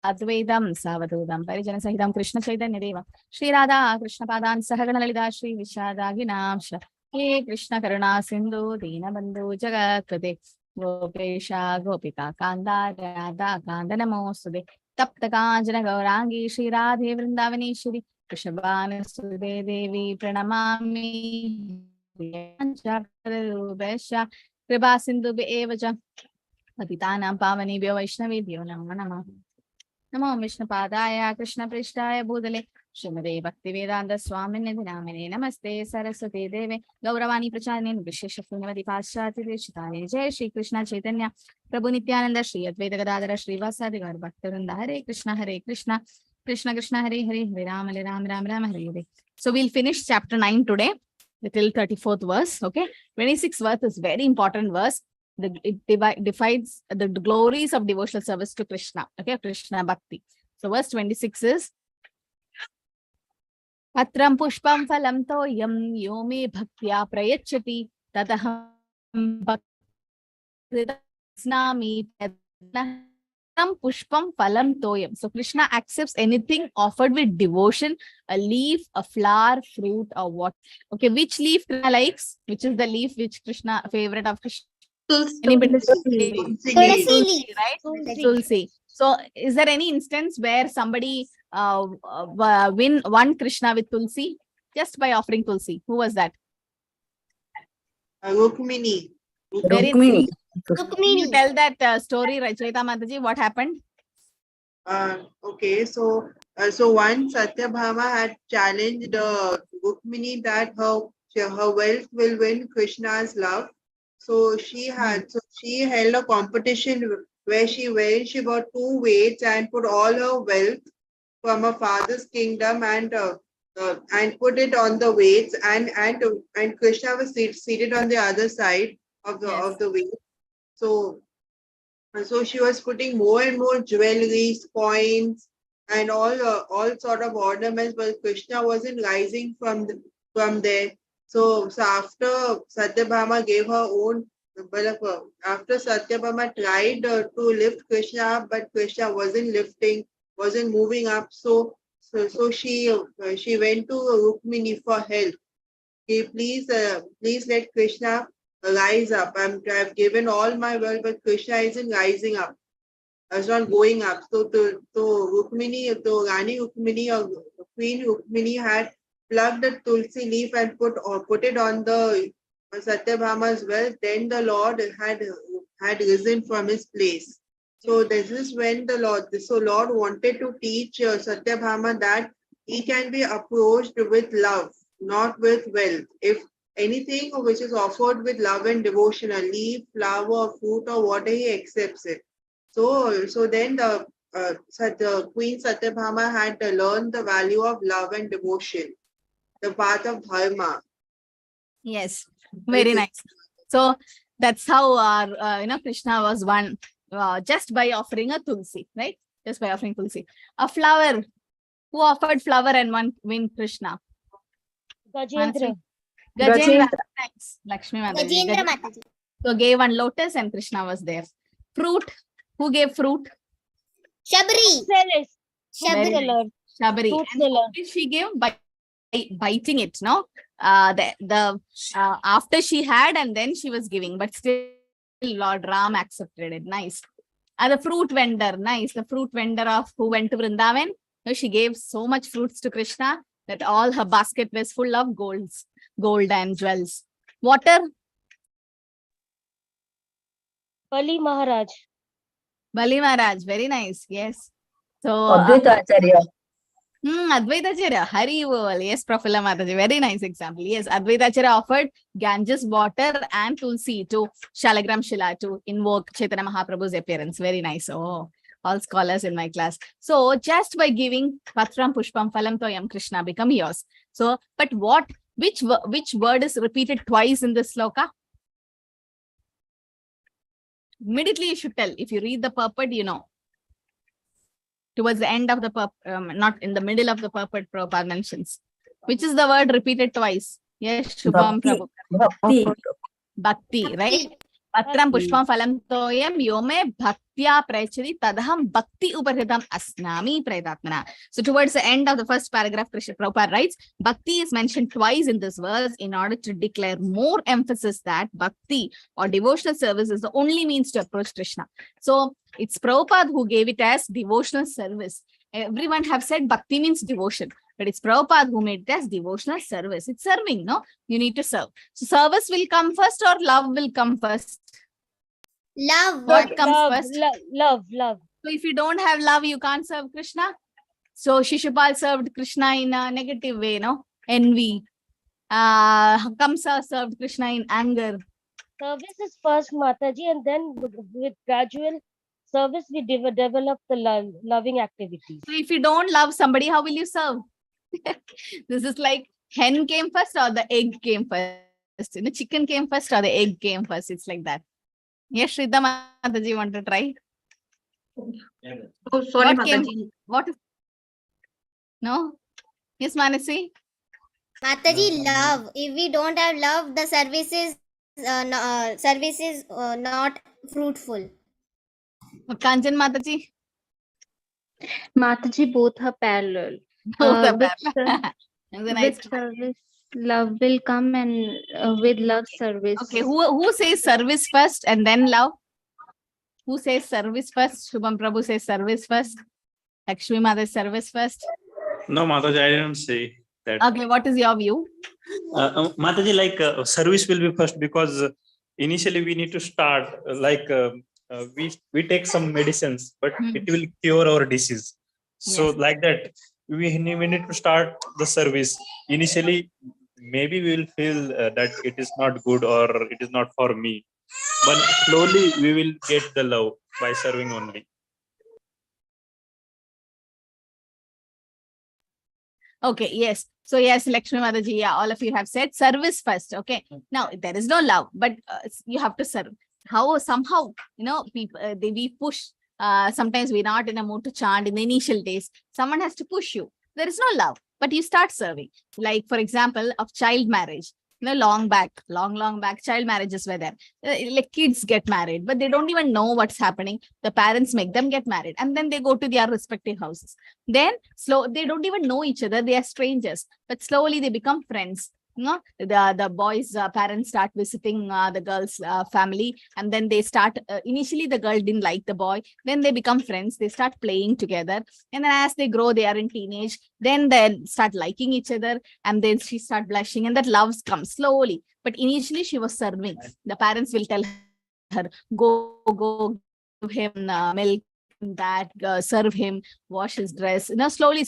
Advaitam Savadudam Parijana Sahidam Krishna Chaitanya Deva Shri Radha Krishna Padan Sahagana Lalita Shri Vishadaginam He Krishna Karuna Sindhu Dina Bandhu Jagatkade Gopesha Gopika Kanda Radha Kanda Namosude Tapta Kanjana Gaurangi Shri Radhe Vrindavani Shri Krishabhana Sude Devi Pranamami Rubesha Kripa Sindhu Bevaja Patitanam Pavanibhyo Vaishnavibhyo Namo Namah Namo Vishnu Padaya Krishna Prishtaya Bhudale Srimade Bhaktivedanta Swamine Dinamine Namaste Saraswati Deve Gauravani Pracharine Vishesha Punavati Paschati Deshitane Jai Shri Krishna Chaitanya Prabhu Nityananda Shri Advaita Gadadhara Shri Vasadi Gaur Bhaktivinoda Hare Krishna Krishna Krishna Hare Hare Hare Ram Ram Hare Hare. So we'll finish chapter 9 today till 34th verse. Okay, 26th verse is very important verse. It defines the glories of devotional service to Krishna. Okay, Krishna Bhakti. So verse 26 is Patram Pushpam Phalam Toyam Yome Bhaktya Prayachati Tataham Bhakti Pushpam Phalam Toyam. So Krishna accepts anything offered with devotion, a leaf, a flower, fruit, or what. Okay, which leaf Krishna likes? Which is the leaf which Krishna favorite of Krishna? Anybody? Tulsi, right? Tulsi. So is there any instance where somebody won Krishna with Tulsi just by offering Tulsi? Who was that? Rukmini. Very nice. Can you tell that story, Rachita Mataji? What happened? Okay, so once Satyabhama had challenged Rukmini that her wealth will win Krishna's love. So she held a competition where she got 2 weights and put all her wealth from her father's kingdom and put it on the weights, and Krishna was seated on the other side of the weight. So she was putting more and more jewelry, coins, and all sort of ornaments, but Krishna wasn't rising from there. So after Satyabhama gave her own, after Satyabhama tried to lift Krishna up, but Krishna wasn't moving up. So she went to Rukmini for help. Okay, please let Krishna rise up. I've given all my wealth, but Krishna isn't rising up. It's not going up. So to Rukmini, to Rani Rukmini or Queen Rukmini had plucked a tulsi leaf and put it on the Satyabhama's wealth. Then the Lord had risen from his place. So this is when Lord wanted to teach Satyabhama that he can be approached with love, not with wealth. If anything which is offered with love and devotion, a leaf, flower, fruit, or water, he accepts it. So then the Queen Satyabhama had learned the value of love and devotion, the path of dharma. Yes, very nice. So that's how Krishna was won just by offering a tulsi, right? Just by offering tulsi. A flower. Who offered flower and win Krishna? Gajendra. Thanks. Lakshmi Mataji. Gajendra Mataji. So gave one lotus and Krishna was there. Fruit. Who gave fruit? Shabri. Shabri. And she gave by biting it, no? After she had and then she was giving, but still Lord Ram accepted it. Nice. The fruit vendor, nice. The fruit vendor of who went to Vrindavan. She gave so much fruits to Krishna that all her basket was full of gold and jewels. Water. Bali Maharaj. Bali Maharaj, very nice. Yes. So Advaita Acharya. Advaita Acharya, Hari Bol. Yes, Prafula Mataji, very nice example. Yes, Advaita Acharya offered Ganges water and Tulsi to Shalagram Shila to invoke Chaitanya Mahaprabhu's appearance. Very nice. Oh, all scholars in my class. So just by giving Patram Pushpam Phalam Toyam, Krishna become yours. So, but which word is repeated twice in this sloka? Immediately you should tell. If you read the purport, you know. Towards the end of the purport, not in the middle of the purport, Prabhupada mentions. Which is the word repeated twice? Yes, Shubham Prabhu. Bhakti. Bhakti, right? Patram pushpam phalam toyam yome bhaktya prayachati tadaham bhakti uparhitam asnami prayatatmana. So towards the end of the first paragraph, Krishna Prabhupada writes, Bhakti is mentioned twice in this verse in order to declare more emphasis that Bhakti or devotional service is the only means to approach Krishna. So it's Prabhupada who gave it as devotional service. Everyone have said Bhakti means devotion, but it's Prabhupada who made it as devotional service. It's serving, no? You need to serve. So service will come first or love will come first? Love. What comes first? Love. So if you don't have love, you can't serve Krishna. So Shishupal served Krishna in a negative way, no? Envy. Kamsa served Krishna in anger. Service is first, Mataji, and then with gradual service, we develop the loving activities. So if you don't love somebody, how will you serve? This is like hen came first or the egg came first? You know, chicken came first or the egg came first? It's like that. Yes, Shrita Mataji, want to try? Oh, sorry, What came- Mataji. What? No? Yes, Manasi? Mataji, love. If we don't have love, the service is not fruitful. Kanchan Mataji? Mataji, both are parallel. Both are with parallel. That's a nice with service, love will come, and with love, service. Okay, who says service first and then love? Who says service first? Shubham Prabhu says service first. Lakshmi Mother service first. No, Mataji, I didn't say that. Okay, what is your view? Mataji, like service will be first because initially we need to start we take some medicines, but it will cure our disease. So Yes. like that, we need to start the service. Initially, maybe we will feel that it is not good or it is not for me. But slowly we will get the love by serving only. Okay, yes. So yes, Lakshmi Mataji, yeah, all of you have said service first. Okay. Now there is no love, but you have to serve. Somehow, you know, people we push. Sometimes we're not in a mood to chant in the initial days. Someone has to push you. There is no love, but you start serving. Like for example, of child marriage. You know, long back, child marriages were there. Like kids get married, but they don't even know what's happening. The parents make them get married, and then they go to their respective houses. Then they don't even know each other. They are strangers, but slowly they become friends. You know, the boys' parents start visiting the girl's family, and then they start. Initially, the girl didn't like the boy. Then they become friends. They start playing together, and then as they grow, they are in teenage. Then they start liking each other, and then she start blushing, and that love comes slowly. But initially, she was serving. The parents will tell her, "Go, give him milk." That serve him, wash his dress. You know, slowly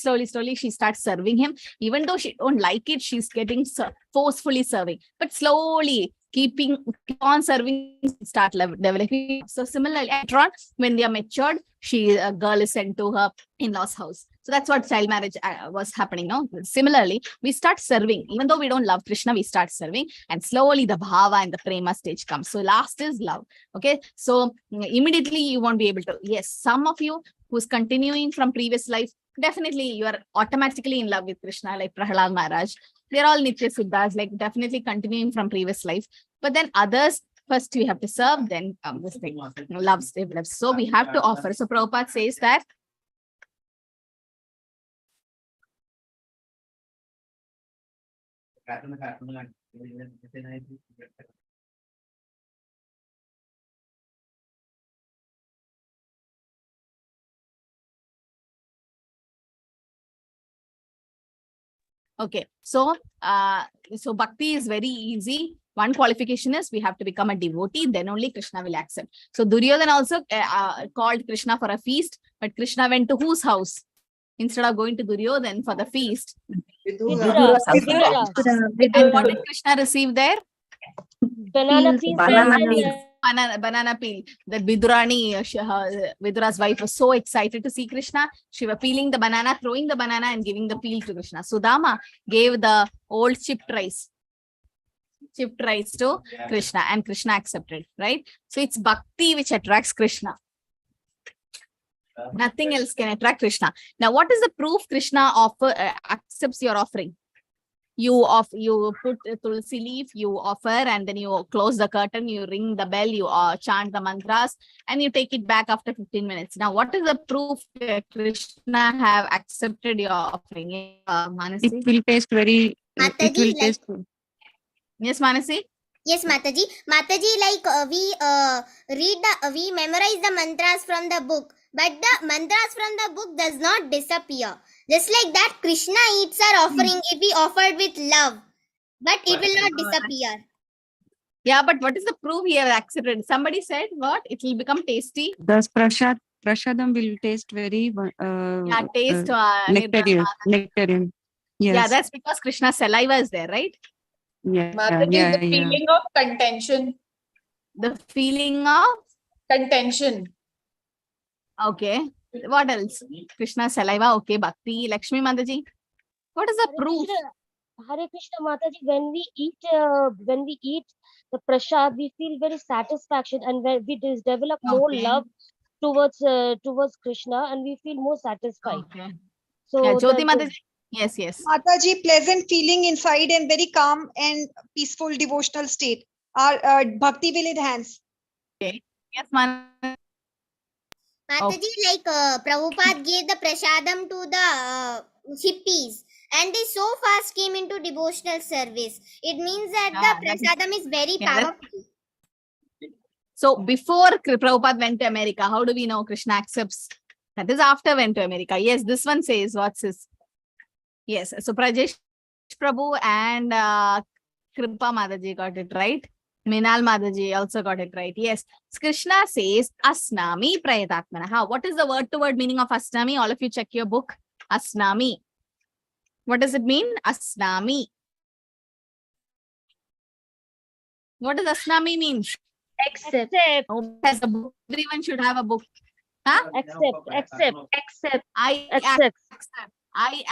she starts serving him. Even though she don't like it, she's getting forcefully serving. But slowly keep on serving, start developing. So similarly, later on, when they are matured, a girl is sent to her in-laws house. So that's what child marriage was happening. No, similarly, we start serving. Even though we don't love Krishna, we start serving, and slowly the bhava and the prema stage comes. So last is love. Okay, so immediately you won't be able to. Yes, some of you who's continuing from previous life, definitely you are automatically in love with Krishna, like Prahalad Maharaj. They're all Nitya Siddhas, like definitely continuing from previous life. But then others, first we have to serve, then this thing, love develops. So we have to offer. So Prabhupada says that okay, so bhakti is very easy. One qualification is we have to become a devotee, then only Krishna will accept. So Duryodhana also called Krishna for a feast, but Krishna went to whose house? Instead of going to Duryodhana for the feast. Vidura. And what did Krishna receive there? Banana Peels, peels. banana and, peels. Banana peel. That Vidura's wife was so excited to see Krishna. She was peeling the banana, throwing the banana and giving the peel to Krishna. Sudama gave the old chipped rice to Krishna, and Krishna accepted, right? So it's bhakti which attracts Krishna. Nothing else can attract Krishna. Now, what is the proof Krishna accepts your offering? you put a tulsi leaf, you offer, and then you close the curtain, you ring the bell, you chant the mantras, and you take it back after 15 minutes. Now, what is the proof that Krishna have accepted your offering? Manasi? It will taste very. It Mataji, will like, taste good. Yes, Manasi? yes, Mataji. Mataji, like we memorize the mantras from the book, but the mantras from the book does not disappear. Just like that, Krishna eats our offering if we offered with love, but it will not disappear. Yeah, but what is the proof he have accepted? Somebody said what? It will become tasty. The prasadam will taste very Yeah, taste. nectarian. Yes. Yeah, that's because Krishna's saliva is there, right? Yeah. Mataji, Yeah. the feeling of contention. The feeling of Contention. okay. What else? Krishna's saliva. Okay, Bhakti. Lakshmi Mataji. What is the proof? Hare Krishna Mataji, when we eat the prasad, we feel very satisfaction, and when we develop more Okay. love towards Krishna, and we feel more satisfied. Okay. So Yeah, Jyoti the- Mataji. Yes, yes. Mataji, pleasant feeling inside and very calm and peaceful devotional state. Our bhakti will enhance. Yes, man. Mataji, like Prabhupada gave the prasadam to the hippies, and they so fast came into devotional service. It means that Yeah, the that is- prasadam is very yeah, that- powerful. So before Prabhupada went to America, how do we know Krishna accepts? That is after went to America. Yes, this one says what's this? Yes, so Prajesh Prabhu and Kripa Mataji got it right. Minal Mataji also got it right. Yes, Krishna says Asnami Prayatatmana. What is the word-to-word meaning of Asnami? All of you check your book. Asnami. What does it mean? Asnami. What does Asnami mean? Accept. Who has a book? Everyone should have a book. Huh? accept. I Accept. accept. I accept. I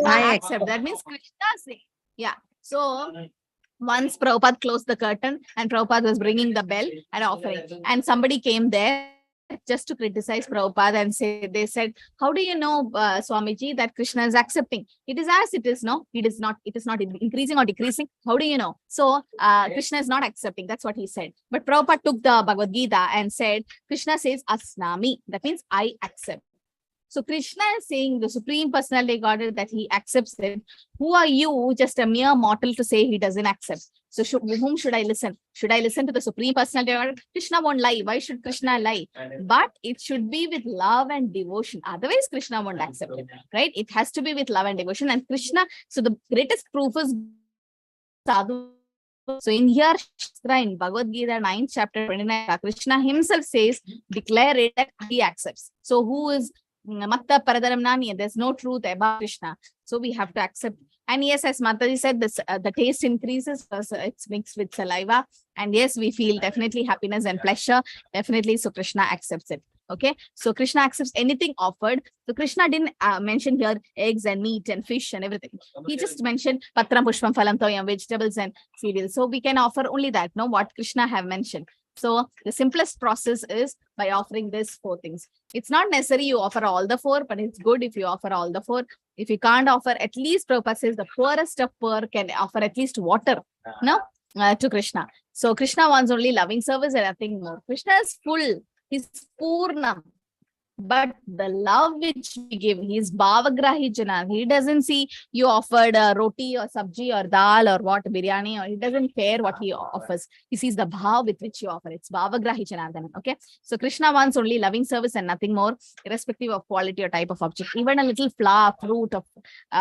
I accept. That means Krishna say. Yeah. So once Prabhupada closed the curtain and Prabhupada was ringing the bell and offering, and somebody came there just to criticize Prabhupada and say, they said, how do you know, Swamiji, that Krishna is accepting? It is as it is, no? It is not increasing or decreasing. How do you know? So Krishna is not accepting. That's what he said. But Prabhupada took the Bhagavad Gita and said, Krishna says Asnami. That means I accept. So Krishna is saying the Supreme Personality Godhead that he accepts it. Who are you, just a mere mortal, to say he doesn't accept? So whom should I listen? Should I listen to the Supreme Personality Godhead? Krishna won't lie. Why should Krishna lie? But it should be with love and devotion. Otherwise, Krishna won't accept it. Right? It has to be with love and devotion. And Krishna, so the greatest proof is sadhu. So in here, Shastra, in Bhagavad Gita 9th chapter 29, Krishna himself says, declare it that he accepts. So who is Matta Paradaram Nani? There's no truth about Krishna. So we have to accept. And yes, as Mataji said, this the taste increases because it's mixed with saliva. And yes, we feel definitely happiness and pleasure. Definitely. So Krishna accepts it. Okay. So Krishna accepts anything offered. So Krishna didn't mention here eggs and meat and fish and everything. He just mentioned Patram, Pushpam, Phalam, Toyam, vegetables and cereals. So we can offer only that, no, what Krishna have mentioned. So the simplest process is by offering these 4 things. It's not necessary you offer all the 4, but it's good if you offer all the 4. If you can't offer, at least Prabhupada says the poorest of poor can offer at least water, no, to Krishna. So Krishna wants only loving service and nothing more. Krishna is full. He's Purnam. But the love which we give, he's Bhavagrahi Jana. He doesn't see you offered roti or sabji or dal or what, biryani, or he doesn't care what he offers. He sees the bhav with which you offer. It's Bhavagrahi Janardana. Okay. So Krishna wants only loving service and nothing more, irrespective of quality or type of object. Even a little flower, fruit, of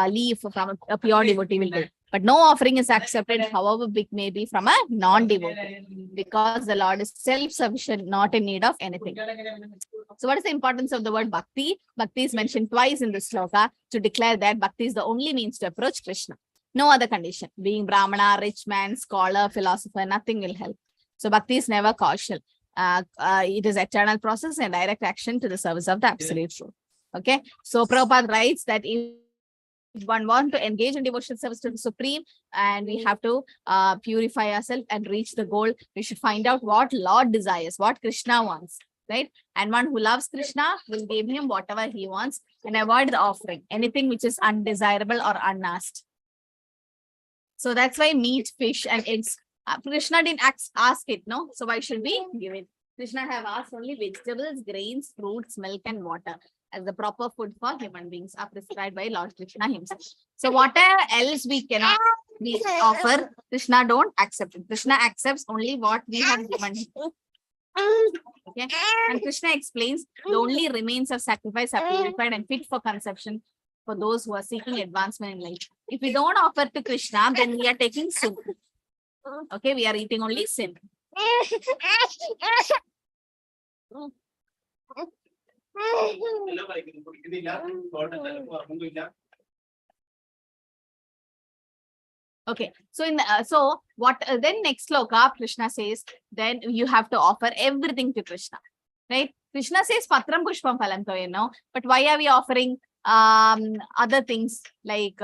leaf from a pure devotee will do. But no offering is accepted, however big may be, from a non-devotee, because the Lord is self-sufficient, not in need of anything. So what is the importance of the word Bhakti? Bhakti is mentioned twice in this sloka to declare that Bhakti is the only means to approach Krishna. No other condition. Being Brahmana, rich man, scholar, philosopher, nothing will help. So Bhakti is never casual. It is eternal process and direct action to the service of the absolute truth. Okay. So Prabhupada writes that if one want to engage in devotional service to the Supreme, and we have to purify ourselves and reach the goal, we should find out what Lord desires, what Krishna wants, right? And one who loves Krishna will give him whatever he wants and avoid the offering, anything which is undesirable or unasked. So that's why meat, fish, and eggs. Krishna didn't ask it, no? So why should we give it? Krishna have asked only vegetables, grains, fruits, milk, and water as the proper food for human beings are prescribed by Lord Krishna himself. So whatever else we cannot offer, Krishna don't accept it. Krishna accepts only what we have given him. Okay, and Krishna explains the only remains of sacrifice are purified and fit for consumption for those who are seeking advancement in life. If we don't offer to Krishna, then we are taking sin. Okay, we are eating only sin. Okay, so in so what then next sloka Krishna says, then you have to offer everything to Krishna, right? Krishna says patram pushpam phalam toyeno, but why are we offering other things like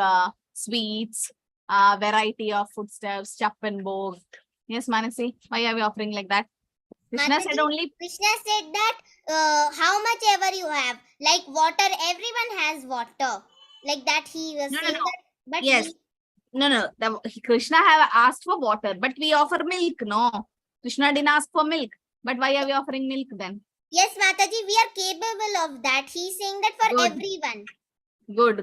sweets, variety of foodstuffs, chap and bhog? Yes, Manasi, why are we offering like that? Krishna said only. Krishna said that how much ever you have, like water, everyone has water, like that he was saying that. But yes. No. Krishna have asked for water, but we offer milk. No, Krishna didn't ask for milk. But why are we offering milk then? Yes, Mataji, we are capable of that. He's saying that for Good. everyone.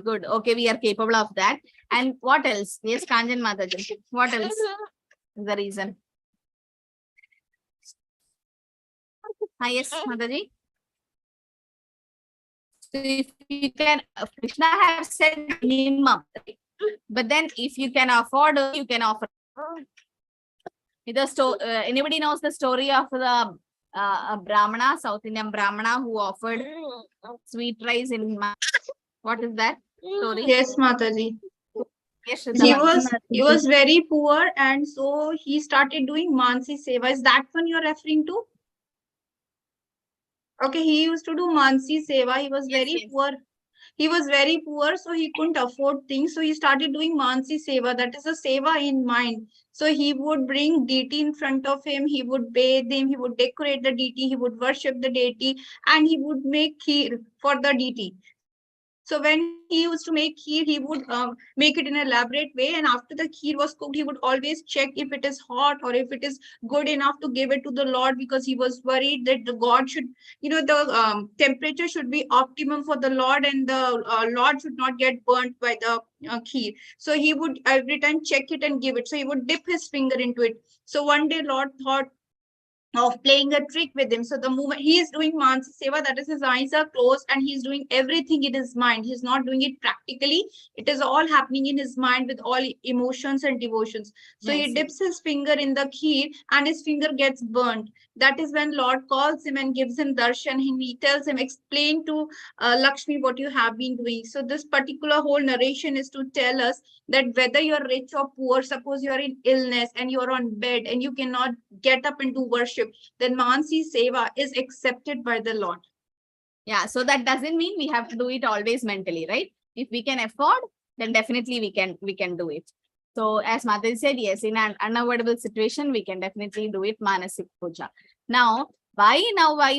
Good. Okay, we are capable of that. And what else? Yes, Kanjan Mataji. What else is the reason? Yes, Mataji. So if you can, Krishna have said minimum, but then if you can afford, you can offer. Anybody knows the story of the Brahmana, South Indian Brahmana who offered sweet rice in what is that story? Yes, Mataji. Yes, He was very poor, and so he started doing Mansi Seva. Is that one you're referring to? Okay, he used to do Mansi Seva. He was very poor. He was very poor, so he couldn't afford things. So he started doing Mansi Seva. That is a Seva in mind. So he would bring deity in front of him. He would bathe him. He would decorate the deity. He would worship the deity, and he would make kheer for the deity. So when he used to make kheer, he would make it in an elaborate way. And after the kheer was cooked, he would always check if it is hot or if it is good enough to give it to the Lord, because he was worried that the God should, the temperature should be optimum for the Lord, and the Lord should not get burnt by the kheer. So he would every time check it and give it. So he would dip his finger into it. So one day Lord thought of playing a trick with him. So the moment he is doing Mansi Seva, that is his eyes are closed and he's doing everything in his mind. He's not doing it practically. It is all happening in his mind with all emotions and devotions. So he dips his finger in the kheer and his finger gets burnt. That is when Lord calls him and gives him darshan. He tells him, explain to Lakshmi what you have been doing. So this particular whole narration is to tell us that whether you're rich or poor, suppose you're in illness and you're on bed and you cannot get up and do worship, then Mansi Seva is accepted by the Lord. Yeah, so that doesn't mean we have to do it always mentally, right? If we can afford, then definitely we can do it. So as Mataji said, yes, in an unavoidable situation, we can definitely do it Manasik Puja. Now why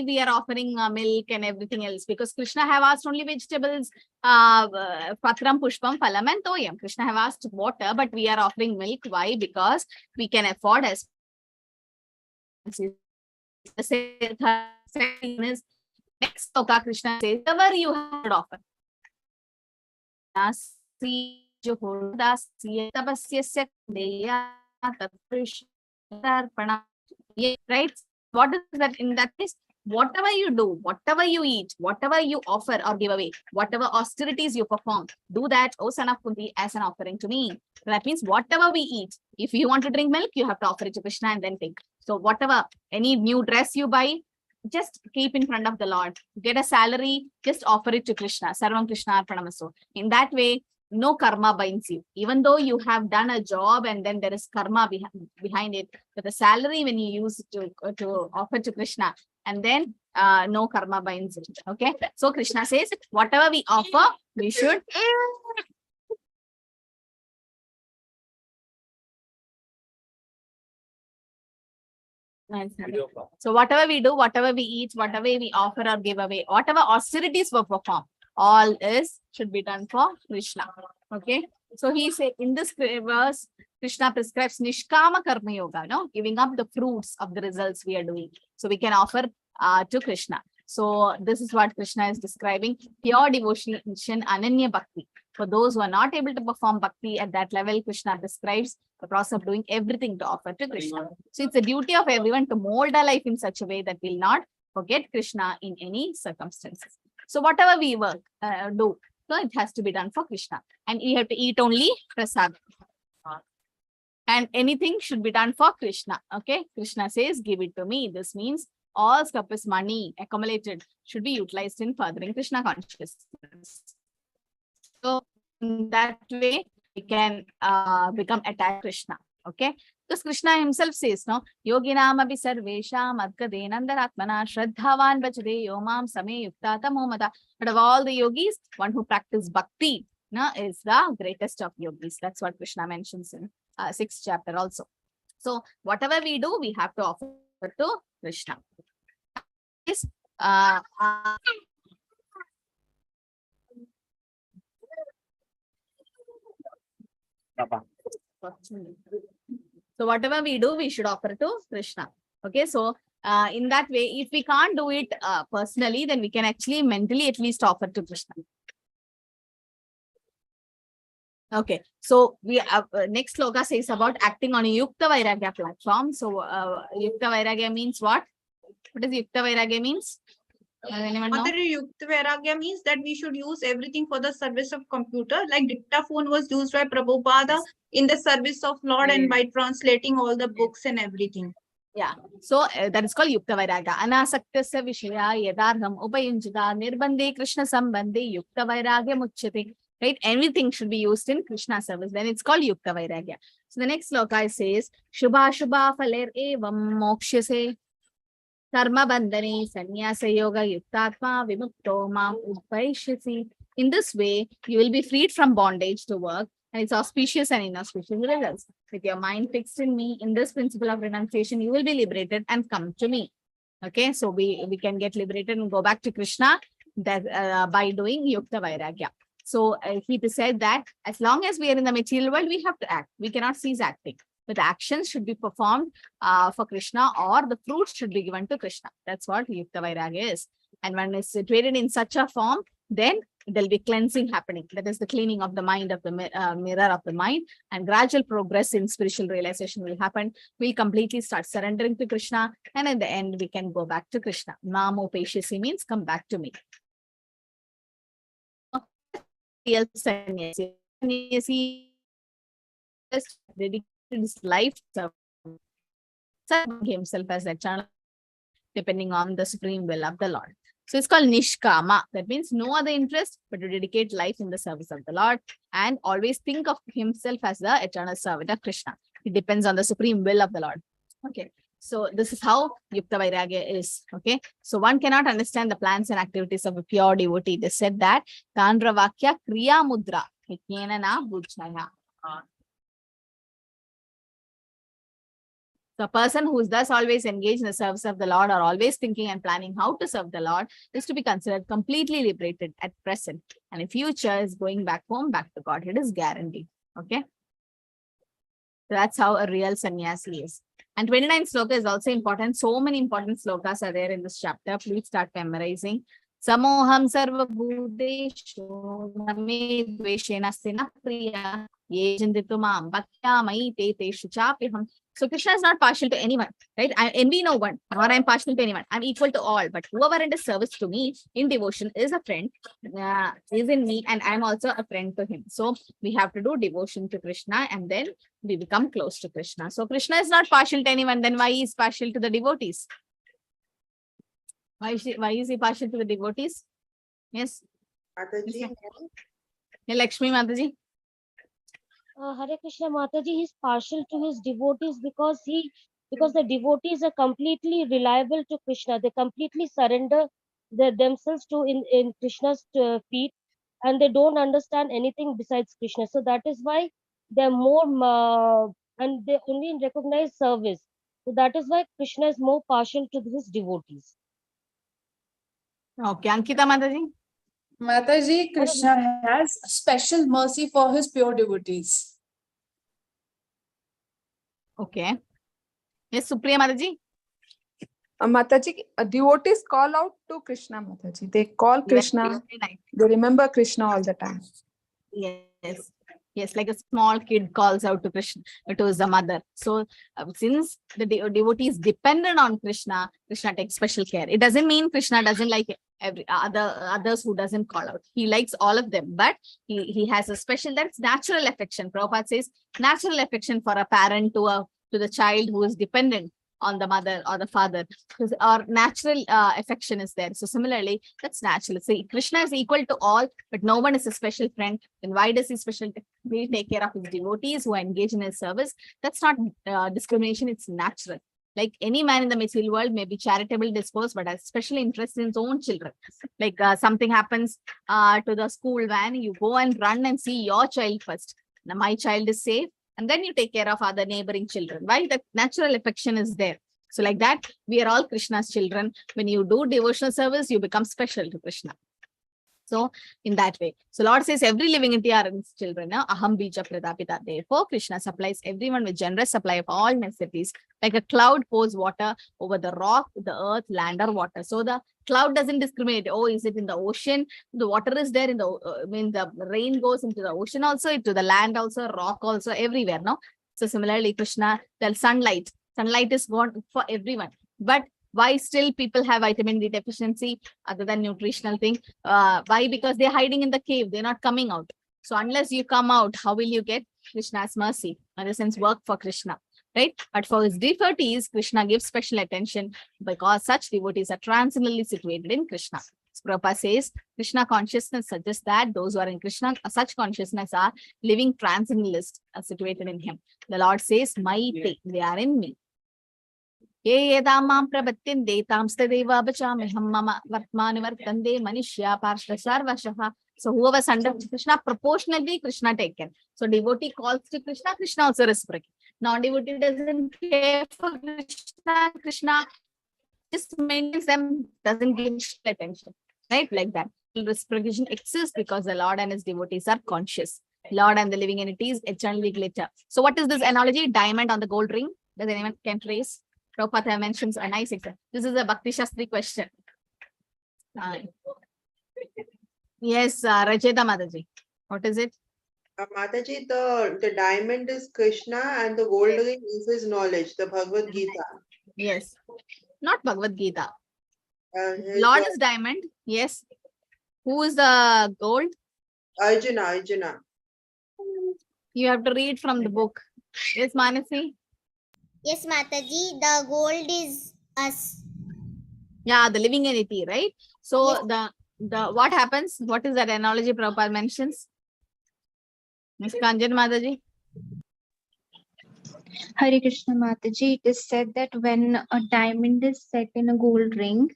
we are offering milk and everything else? Because Krishna have asked only vegetables, patram, pushpam, phalam, and toyam. Krishna have asked water, but we are offering milk. Why? Because we can afford as next sloka Krishna says, whatever you have to offer. Right? What is that? In that case, whatever you do, whatever you eat, whatever you offer or give away, whatever austerities you perform, do that, O son of Kunti, as an offering to me. That means whatever we eat, if you want to drink milk, you have to offer it to Krishna and then take. So whatever, any new dress you buy, just keep in front of the Lord. Get a salary, just offer it to Krishna. Sarvam Krishna Arpanamaso. In that way, no karma binds you. Even though you have done a job and then there is karma behind it, but the salary when you use it to offer to Krishna, and then no karma binds it. Okay. So Krishna says, whatever we offer, we should. So whatever we do, whatever we eat, whatever we offer or give away, whatever austerities we perform, all should be done for Krishna. Okay. So he said in this verse, Krishna prescribes Nishkama Karma Yoga, no, giving up the fruits of the results we are doing. So we can offer to Krishna. So this is what Krishna is describing: pure devotion, Ananya Bhakti. For those who are not able to perform Bhakti at that level, Krishna describes the process of doing everything to offer to Krishna. So it's the duty of everyone to mold our life in such a way that we'll not forget Krishna in any circumstances. So whatever we work, do, so it has to be done for Krishna. And you have to eat only prasad. And anything should be done for Krishna. Okay, Krishna says, give it to me. This means all surplus money accumulated should be utilized in furthering Krishna consciousness. So in that way, we can become attached to Krishna. Okay, because Krishna himself says, no, yoginam abhi sarvesham adgadenandaratmana shraddhavan bhajade yomam same yukta tamomada. But of all the yogis, one who practices bhakti, no, is the greatest of yogis. That's what Krishna mentions in 6th chapter also. So whatever we do, we have to offer to Krishna. Yes, so whatever we do, we should offer to Krishna. Okay, so in that way, if we can't do it personally, then we can actually mentally at least offer to Krishna. Okay, so we next sloka says about acting on a Yukta Vairagya platform. So Yukta Vairagya means what? What does Yukta Vairagya means? Does anyone know? Mataji, Yukta Vairagya means that we should use everything for the service of computer. Like dictaphone was used by Prabhupada in the service of Lord and by translating all the books and everything. Yeah, so that is called Yukta Vairagya. Anasaktasya Vishaya Yadarham Upayunjita Nirbandhe Krishna Sambandhe Yukta Vairagya Muchyate. Right, everything should be used in Krishna service. Then it's called Yukta Vairagya. So the next sloka says, Shubha Shubha Phaler Evam Mokshase Karma Bandhane Sannyasa Yoga Yuktatma Vimukto Mam Upaishyasi. In this way, you will be freed from bondage to work, and it's auspicious and inauspicious results. With your mind fixed in me, in this principle of renunciation, you will be liberated and come to me. Okay, so we can get liberated and go back to Krishna that by doing Yukta Vairagya. So he said that as long as we are in the material world, we have to act. We cannot cease acting. But actions should be performed for Krishna, or the fruits should be given to Krishna. That's what Yukta Vairagya is. And when it's situated in such a form, then there'll be cleansing happening. That is the cleaning of the mind, of the mirror of the mind, and gradual progress in spiritual realization will happen. We'll completely start surrendering to Krishna, and at the end, we can go back to Krishna. Namo Peshisi means come back to me. Real sannyasi. Sannyasi dedicated his life to himself as eternal, depending on the supreme will of the Lord. So it's called Nishkama. That means no other interest but to dedicate life in the service of the Lord, and always think of himself as the eternal servant of Krishna. It depends on the supreme will of the Lord. Okay. So this is how Yukta Vairagya is. Okay. So one cannot understand the plans and activities of a pure devotee. They said that Tandra Vakya Kriya Mudra. The person who is thus always engaged in the service of the Lord, or always thinking and planning how to serve the Lord, is to be considered completely liberated at present. And in future is going back home, back to God. It is guaranteed. Okay. So that's how a real sannyasi is. And 29th sloka is also important. So many important slokas are there in this chapter. Please start memorizing. Samoham sarva bhuteshu name dveshena sena priya ye janditumam bhakyamai te teshu chapiham. So Krishna is not partial to anyone, right? I envy no one, nor I am partial to anyone. I'm equal to all. But whoever renders service to me in devotion is a friend, is in me, and I'm also a friend to him. So we have to do devotion to Krishna, and then we become close to Krishna. So Krishna is not partial to anyone. Then why he is partial to the devotees? Why is he partial to the devotees? Yes. Mataji. Yeah, Lakshmi Mataji. Hare Krishna Mataji, he is partial to his devotees because the devotees are completely reliable to Krishna. They completely surrender themselves to in Krishna's feet, and they don't understand anything besides Krishna. So that is why they're more and they only recognize service. So that is why Krishna is more partial to his devotees. Okay, Ankita Mataji. Mataji, Krishna has special mercy for his pure devotees. Okay. Yes, Supriya Mataji. Mataji, devotees call out to Krishna, Mataji. They call Krishna. Very nice. They remember Krishna all the time. Yes. Yes, like a small kid calls out to Krishna, to his mother. So since the devotee is dependent on Krishna, Krishna takes special care. It doesn't mean Krishna doesn't like every others who doesn't call out. He likes all of them, but he has a special, that's natural affection. Prabhupada says natural affection for a parent to the child who is dependent on the mother or the father, because our natural affection is there. So similarly, that's natural. See, Krishna is equal to all, but no one is a special friend. Then why does he special take care of his devotees who are engaged in his service? That's not discrimination, it's natural. Like any man in the material world may be charitable disposed, but has special interest in his own children. Like something happens to the school van, you go and run and see your child first. Now my child is safe, and then you take care of other neighboring children. Why? That natural affection is there. So like that, we are all Krishna's children. When you do devotional service, you become special to Krishna. So in that way. So Lord says every living entity are his children. Now, Aham Bija Pradapita. Therefore, Krishna supplies everyone with generous supply of all necessities. Like a cloud pours water over the rock, the earth, land, or water. So the cloud doesn't discriminate. Oh, is it in the ocean? The water is there in the, the rain goes into the ocean also, into the land also, rock also, everywhere. No. So similarly, Krishna, the sunlight is gone for everyone. But why still people have vitamin D deficiency other than nutritional thing? Why? Because they're hiding in the cave. They're not coming out. So unless you come out, how will you get Krishna's mercy? In a sense, work for Krishna, right? But for his devotees, Krishna gives special attention because such devotees are transcendently situated in Krishna. So Prabhupada says, Krishna consciousness suggests that those who are in Krishna, such consciousness are living transcendentalists situated in him. The Lord says, Maite, they are in me. So whoever's under Krishna, proportionally Krishna taken. So devotee calls to Krishna, Krishna also reciprocates. Non-devotee doesn't care for Krishna, Krishna just maintains them, doesn't give attention, right? Like that. Reciprocation exists because the Lord and his devotees are conscious. Lord and the living entities eternally glitter. So what is this analogy? Diamond on the gold ring. Does anyone can trace? Prabhupada mentions a nice example. This is a Bhakti Shastri question. Yes, Rajeda Mataji. What is it? Mataji, the diamond is Krishna and the gold ring is his knowledge, the Bhagavad Gita. Yes. Not Bhagavad Gita. Lord is diamond. Yes. Who is the gold? Arjuna. You have to read from the book. Yes, Manasi? Yes, Mataji, the gold is us. Yeah, the living entity, right? So yes. the what happens? What is that analogy Prabhupada mentions? Ms. Kanjan Mataji? Hare Krishna Mataji, it is said that when a diamond is set in a gold ring,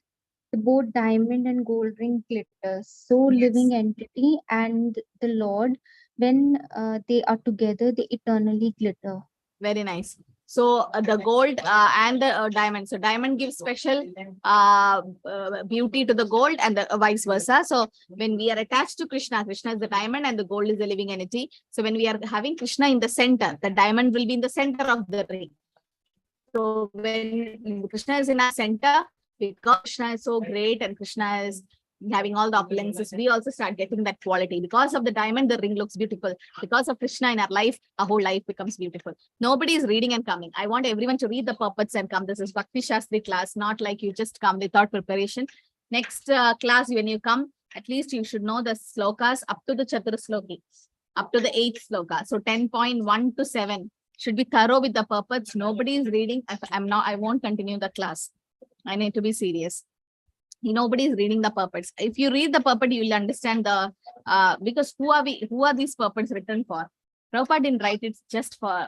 both diamond and gold ring glitters. So Yes. living entity and the Lord, when they are together, they eternally glitter. Very nice. So the gold and the diamond. So diamond gives special beauty to the gold and the vice versa. So when we are attached to Krishna, Krishna is the diamond and the gold is the living entity. So when we are having Krishna in the center, the diamond will be in the center of the ring. So when Krishna is in our center, because Krishna is so great and Krishna is having all the opulences, we also start getting that quality. Because of the diamond, the ring looks beautiful. Because of Krishna in our life, our whole life becomes beautiful. Nobody is reading and coming. I want everyone to read the purports and come. This is Bhakti Shastri class, not like you just come without preparation. Next class, when you come, at least you should know the slokas up to the Chatur Sloki, up to the 8th sloka. So 10.1 to 7 should be thorough with the purports. Nobody is reading. I won't continue the class. I need to be serious. Nobody is reading the purports. If you read the purport, you will understand the because who are these purports written for? Prabhupada didn't write it just for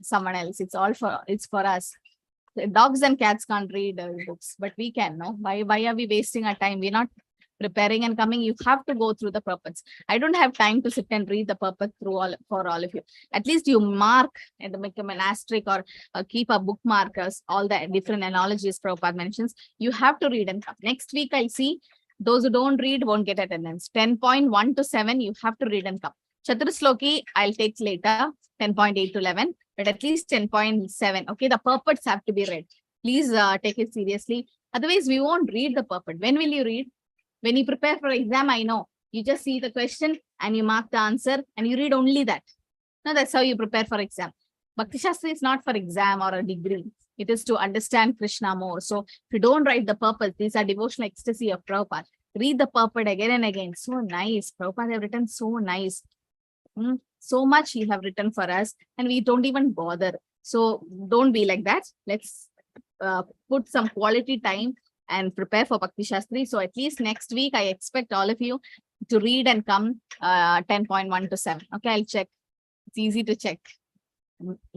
someone else. It's for us. The dogs and cats can't read books, but we can. No, why are we wasting our time? We're not preparing and coming. You have to go through the purports. I don't have time to sit and read the purport through for all of you. At least you mark and make them an asterisk or keep a bookmarkers, all the different analogies Prabhupada mentions. You have to read and come. Next week, I'll see Those who don't read won't get attendance. 10.1 to 7, you have to read and come. Chaturshloki, I'll take later, 10.8 to 11, but at least 10.7. Okay, the purports have to be read. Please take it seriously. Otherwise, we won't read the purport. When will you read? When you prepare for exam, I know. You just see the question and you mark the answer and you read only that. No, that's how you prepare for exam. Bhakti Shastri is not for exam or a degree. It is to understand Krishna more. So if you don't write the purpose, these are devotional ecstasy of Prabhupada. Read the purport again and again. So nice. Prabhupada have written so nice. So much he have written for us and we don't even bother. So don't be like that. Let's put some quality time and prepare for Bhakti Shastri. So at least next week, I expect all of you to read and come 10.1 to 7. Okay, I'll check. It's easy to check.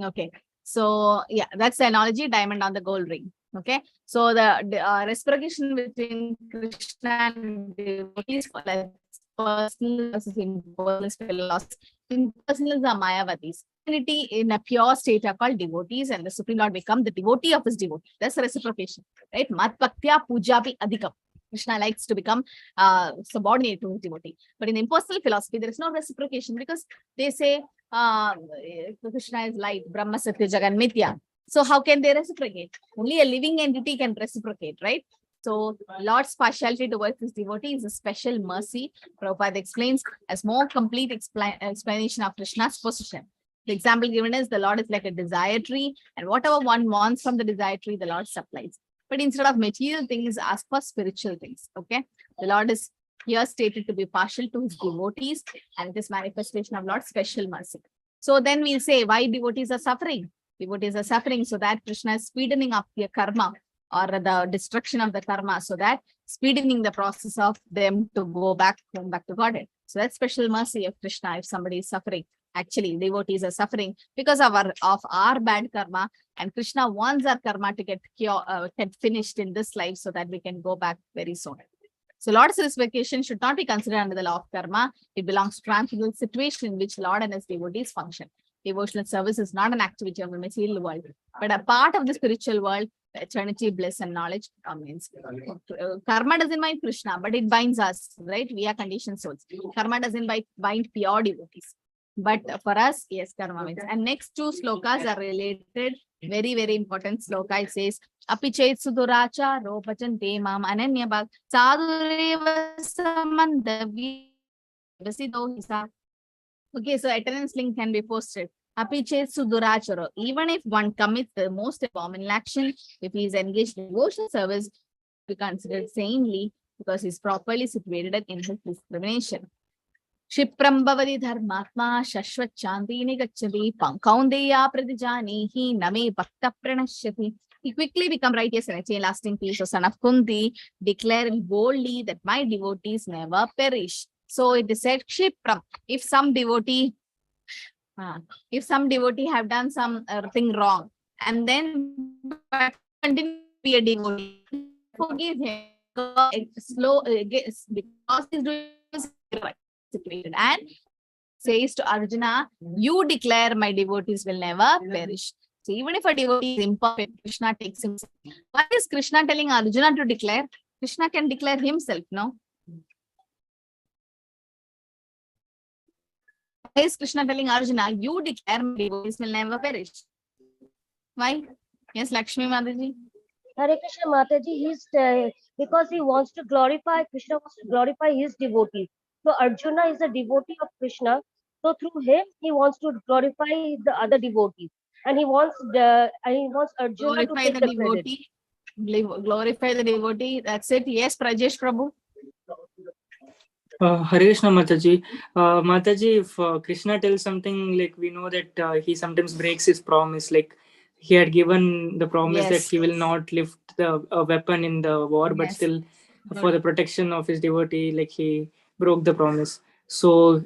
Okay. So yeah, that's the analogy, diamond on the gold ring. Okay. So the reciprocation between Krishna and devotees, personal versus impersonal philosophy. Impersonals are Mayavadis. In a pure state are called devotees, and the Supreme Lord become the devotee of his devotee. That's the reciprocation, right? Mat bhaktya pujapi adhikam. Krishna likes to become subordinate to his devotee. But in impersonal philosophy, there is no reciprocation because they say Krishna is light, Brahma Satya Jagan Mithya. So how can they reciprocate? Only a living entity can reciprocate, right? So Lord's partiality towards his devotee is a special mercy. Prabhupada explains as more complete explanation of Krishna's position. The example given is the Lord is like a desire tree, and whatever one wants from the desire tree, the Lord supplies. But instead of material things, ask for spiritual things. Okay, the Lord is here stated to be partial to his devotees, and this manifestation of Lord's special mercy. So then we'll say why devotees are suffering. Devotees are suffering so that Krishna is speeding up their karma or the destruction of the karma, so that speeding the process of them to go back to Godhead. So that's special mercy of Krishna if somebody is suffering. Actually, devotees are suffering because of our bad karma, and Krishna wants our karma to get finished in this life so that we can go back very soon. So Lord's reciprocation should not be considered under the law of karma. It belongs to tranquil situation in which Lord and his devotees function. Devotional service is not an activity of the material world, but a part of the spiritual world, eternity, bliss, and knowledge means. Karma doesn't bind Krishna, but it binds us, right? We are conditioned souls. Karma doesn't bind pure devotees. But for us, yes, karma means. And next two slokas are related. Very, very important sloka. It says, Apichet suduracha ropajan te mam ananya bhag sadureva samandavi vasido hisa. Okay, so attendance link can be posted. Apichet suduracharo. Even if one commits the most abominable action, if he is engaged in devotional service, be considered sanely because he is properly situated in his discrimination. Shipram bhavati dharmatma shashvat chandini gacchati pankaundeya pradijanihi name bhakta pranashyati. He quickly become righteous and attain lasting peace. O son of Kunti, declare boldly that my devotees never perish. So it is said, Shipram, if some devotee have done some thing wrong and then continue to be a devotee, forgive him because he's doing right. Situated and says to Arjuna, you declare my devotees will never perish. So even if a devotee is imperfect, Krishna takes him. Why is Krishna telling Arjuna to declare? Krishna can declare himself, no? Why is Krishna telling Arjuna, you declare my devotees will never perish? Why? Yes, Lakshmi Mataji. Hare Krishna Mataji, because he wants to glorify, Krishna wants to glorify his devotees. So Arjuna is a devotee of Krishna. So through him, he wants to glorify the other devotees, and he wants Arjuna to take the devotee. Glorify the devotee. That's it. Yes, Prajesh Prabhu. Hare Krishna Mataji. Mataji, if Krishna tells something, like we know that he sometimes breaks his promise. Like he had given the promise that he will not lift the weapon in the war, but still for the protection of his devotee, like he broke the promise. So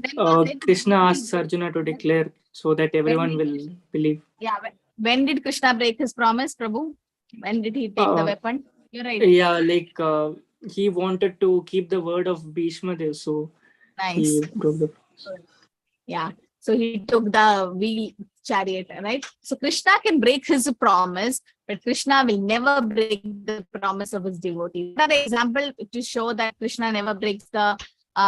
Krishna asks Arjuna to declare so that everyone will believe. Yeah. When did Krishna break his promise, Prabhu? When did he take the weapon? You're right. Yeah, like he wanted to keep the word of Bhishma Dev, so nice. He broke the promise. Yeah. So he took the wheel chariot, right? So Krishna can break his promise, but Krishna will never break the promise of his devotees. Another example to show that Krishna never breaks the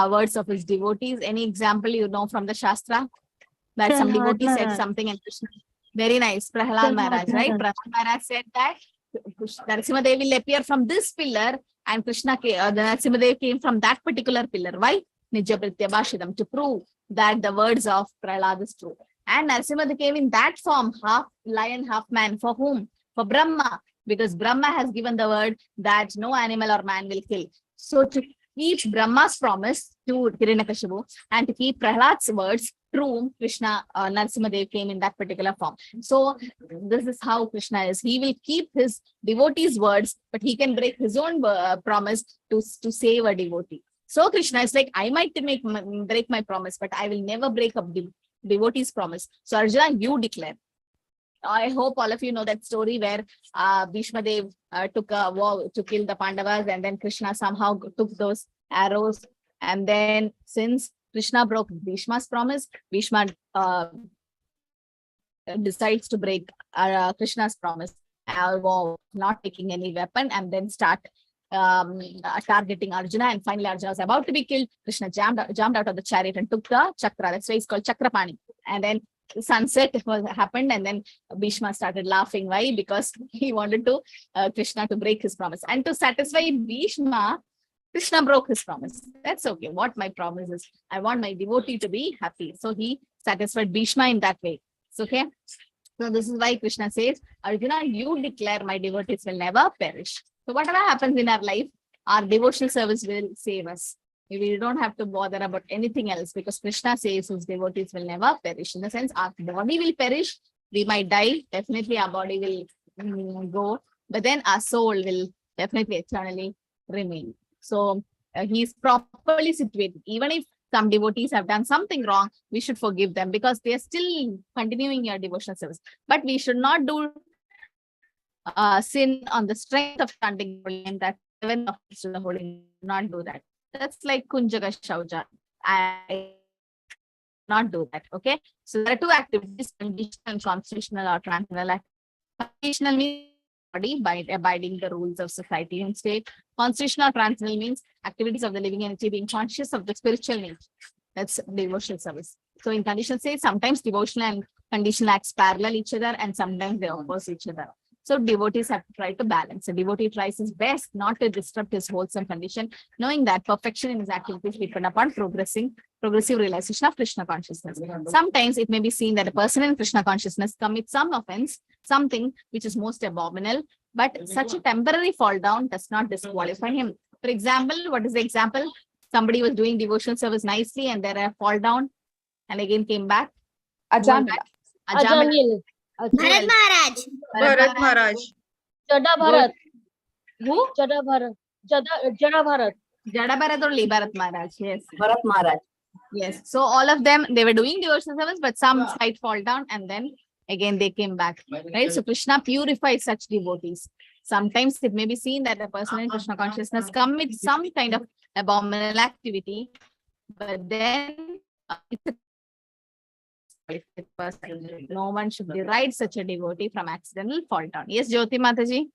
words of his devotees. Any example you know from the Shastra? That some Prahlad devotee said Maharaj. something and Krishna. Very nice. Prahlad Maharaj, right? Prahlad Maharaj said that Narasimha Dev will appear from this pillar and Krishna, the Narasimha Dev came from that particular pillar. Why? Nijya Pratyabhashidam, to prove that the words of Prahlad is true. And Narasimha Dev came in that form, half lion, half man. For whom? For Brahma. Because Brahma has given the word that no animal or man will kill. So to keep Brahma's promise to Hiranyakashipu and to keep Prahlad's words true, Krishna, Narasimha Dev came in that particular form. So this is how Krishna is. He will keep his devotees' words, but he can break his own promise to save a devotee. So Krishna is like, I might break my promise, but I will never break a devotee's promise. So Arjuna, you declare. I hope all of you know that story where Bhishma Dev took a vow to kill the Pandavas, and then Krishna somehow took those arrows. And then since Krishna broke Bhishma's promise, Bhishma decides to break Krishna's promise, not taking any weapon, and then start targeting Arjuna. And finally Arjuna was about to be killed. Krishna jumped out of the chariot and took the chakra. That's why it's called Chakrapani. And then sunset happened, and then Bhishma started laughing. Why? Because he wanted to Krishna to break his promise. And to satisfy Bhishma, Krishna broke his promise. That's okay. What my promise is, I want my devotee to be happy. So he satisfied Bhishma in that way. So, okay. So this is why Krishna says, Arjuna, you declare my devotees will never perish. So whatever happens in our life, our devotional service will save us. We don't have to bother about anything else, because Krishna says his devotees will never perish. In the sense, our body will perish, we might die, definitely our body will go, but then our soul will definitely eternally remain. So he's properly situated. Even if some devotees have done something wrong, we should forgive them because they are still continuing your devotional service. But we should not do sin on the strength of chanting and that 7 of the holy, not do that. That's like Kunjaga Shauja. I not do that. Okay. So there are two activities: conditional and constitutional or transcendental. Conditional means body by abiding the rules of society and state. Constitutional or transcendental means activities of the living entity being conscious of the spiritual nature. That's devotional service. So in conditional state, sometimes devotional and conditional acts parallel each other, and sometimes they oppose each other. So devotees have to try to balance. A devotee tries his best not to disrupt his wholesome condition, knowing that perfection in his activities depend upon progressive realization of Krishna consciousness. Sometimes it may be seen that a person in Krishna consciousness commits some offense, something which is most abominable, but such a temporary fall down does not disqualify him. For example, what is the example? Somebody was doing devotional service nicely and there a fall down and again came back. Ajamila. Ajamil. Bharat Maharaj. Bharat Maharaj. Jada Bharat. Who? Jada Bharat. Jada Bharat. Jada Bharat or Bharat Maharaj? Yes. Bharat Maharaj. Yes. So all of them, they were doing devotional service, but some slight fall down and then again they came back. Right? So Krishna purifies such devotees. Sometimes it may be seen that a person in Krishna consciousness commits some kind of abominable activity, but then no one should deride such a devotee from accidental fall down. Yes, Jyoti Mataji.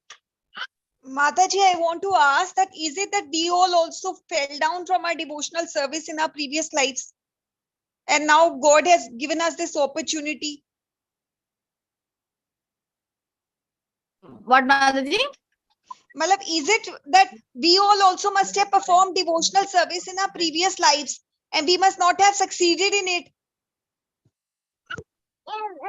Mataji, I want to ask that is it that we all also fell down from our devotional service in our previous lives? And now God has given us this opportunity. What, Mataji? Malab, is it that we all also must have performed devotional service in our previous lives and we must not have succeeded in it?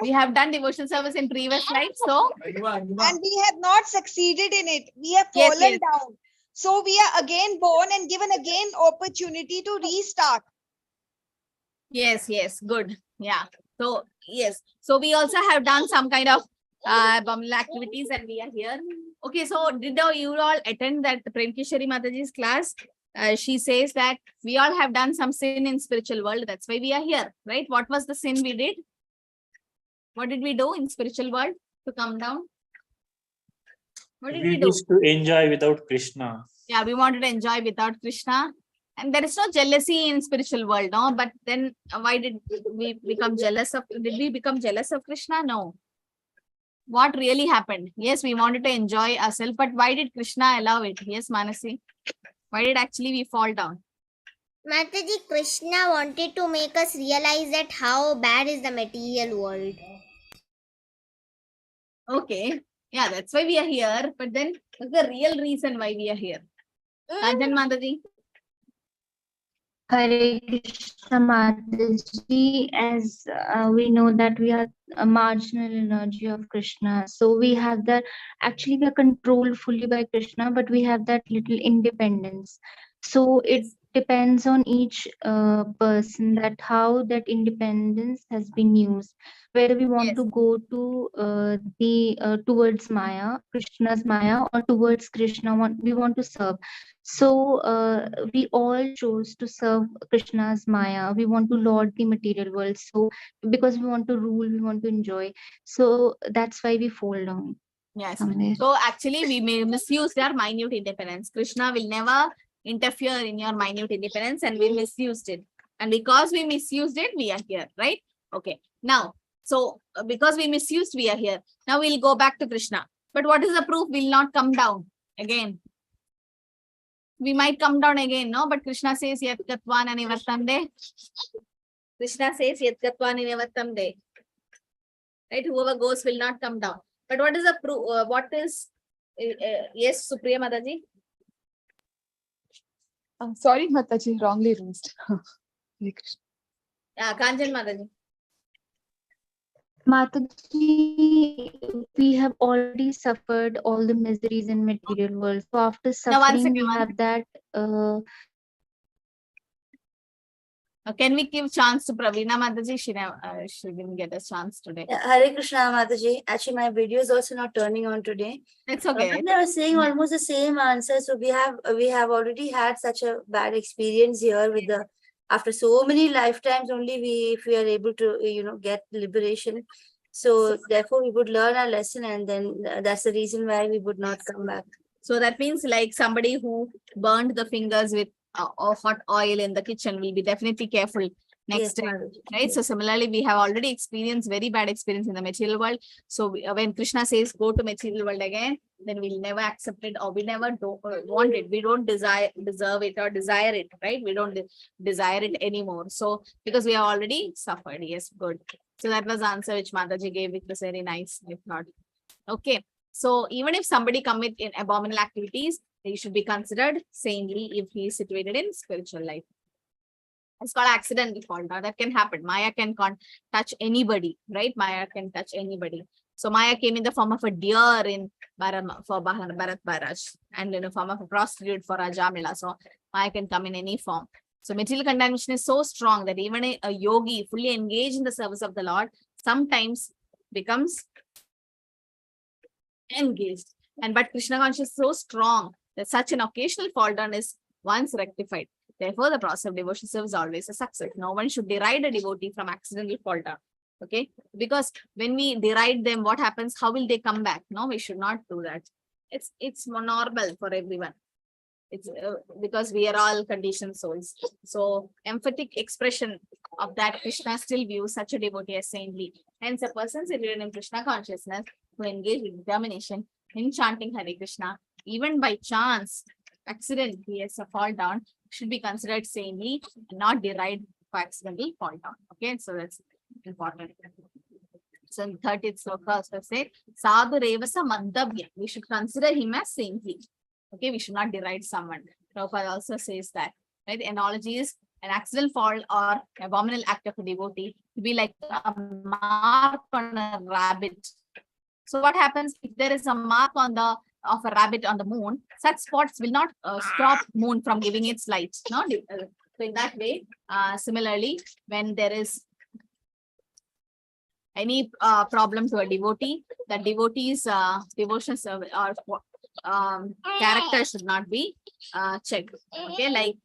We have done devotional service in previous lives, so and we have not succeeded in it. We have fallen down. So we are again born and given again opportunity to restart. Yes, good. Yeah. So yes. So we also have done some kind of abominable activities and we are here. Okay, so did you all attend that Premkishari Mataji's class? She says that we all have done some sin in spiritual world. That's why we are here, right? What was the sin we did? What did we do in spiritual world to come down? What did we do? used to enjoy without Krishna. Yeah, we wanted to enjoy without Krishna. And there is no jealousy in spiritual world, no? But then why did we become jealous of, did we become jealous of Krishna? No. What really happened? Yes, we wanted to enjoy ourselves, but why did Krishna allow it? Yes, Manasi. Why did actually we fall down? Mataji, Krishna wanted to make us realize that how bad is the material world. Okay. Yeah, that's why we are here. But then what's the real reason why we are here? Kanjan Mataji. Hare Krishna Mataji, as we know that we are a marginal energy of Krishna. So we have that, actually we are controlled fully by Krishna, but we have that little independence. So it depends on each person that how that independence has been used. Whether we want to go to towards Maya, Krishna's Maya, or towards Krishna, we want to serve. So we all chose to serve Krishna's Maya. We want to lord the material world. So because we want to rule, we want to enjoy. So that's why we fall down. Yes. Somewhere. So actually we may misuse their minute independence. Krishna will never interfere in your minute independence, and we misused it. And because we misused it, we are here, right? Okay. Now, so because we misused, we are here. Now we'll go back to Krishna. But what is the proof? We'll not come down again. We might come down again, no? But Krishna says, Yat Gatvana Nivartamde. Krishna says, Yat Gatvana Nivartamde. Right? Whoever goes will not come down. But what is the proof? What is, yes, Supriya Mataji? Sorry, Mataji, wrongly raised. Hare Krishna. Yeah, Kanjan Mataji. Mataji, we have already suffered all the miseries in material world. So after Now, one suffering, second, we have that. Can we give chance to Praveena Mataji? She didn't get a chance today. Yeah, Hare Krishna Mataji. Actually, my video is also not turning on today. It's okay. But I was saying almost the same answer. So we have already had such a bad experience here with the, after so many lifetimes only if we are able to get liberation. So therefore we would learn our lesson, and then that's the reason why we would not come back. So that means like somebody who burned the fingers with hot oil in the kitchen will be definitely careful next time, right? Yes. So similarly, we have already experienced very bad experience in the material world. So when Krishna says go to material world again, then we'll never accept it, or we never want it. We don't deserve it or desire it, right? We don't desire it anymore. So because we have already suffered. Yes, good. So that was the answer which Mataji gave. It was very nice, if not. Okay. So even if somebody commit in abominable activities, they should be considered saintly if he is situated in spiritual life. It's called accidental fault. Now that can happen. Maya can touch anybody, right? Maya can touch anybody. So Maya came in the form of a deer in for Bharat Bharaj, and in the form of a prostitute for Rajamila. So Maya can come in any form. So material contamination is so strong that even a yogi fully engaged in the service of the Lord sometimes becomes engaged. But Krishna consciousness is so strong that such an occasional fall down is once rectified. Therefore, the process of devotion service is always a success. No one should deride a devotee from accidental fall down. Okay, because when we deride them, what happens? How will they come back? No, we should not do that. It's normal for everyone. It's because we are all conditioned souls. So emphatic expression of that Krishna still views such a devotee as saintly. Hence, a person situated in Krishna consciousness who engage with determination in chanting Hare Krishna, even by chance, accident, he has a fall down, should be considered saintly and not derided for accidental fall down. Okay, so that's important. So in 30th sloka also said, Sadhu Revasa Mandavya. We should consider him as saintly. Okay, we should not deride someone. Prabhupada also says that. Right? The analogy is an accidental fall or abominable act of a devotee to be like a mark on a rabbit. So what happens if there is a mark on of a rabbit on the moon? Such spots will not stop moon from giving its light. No? So in that way, similarly, when there is any problem to a devotee, the devotee's devotion service or character should not be checked. Okay, like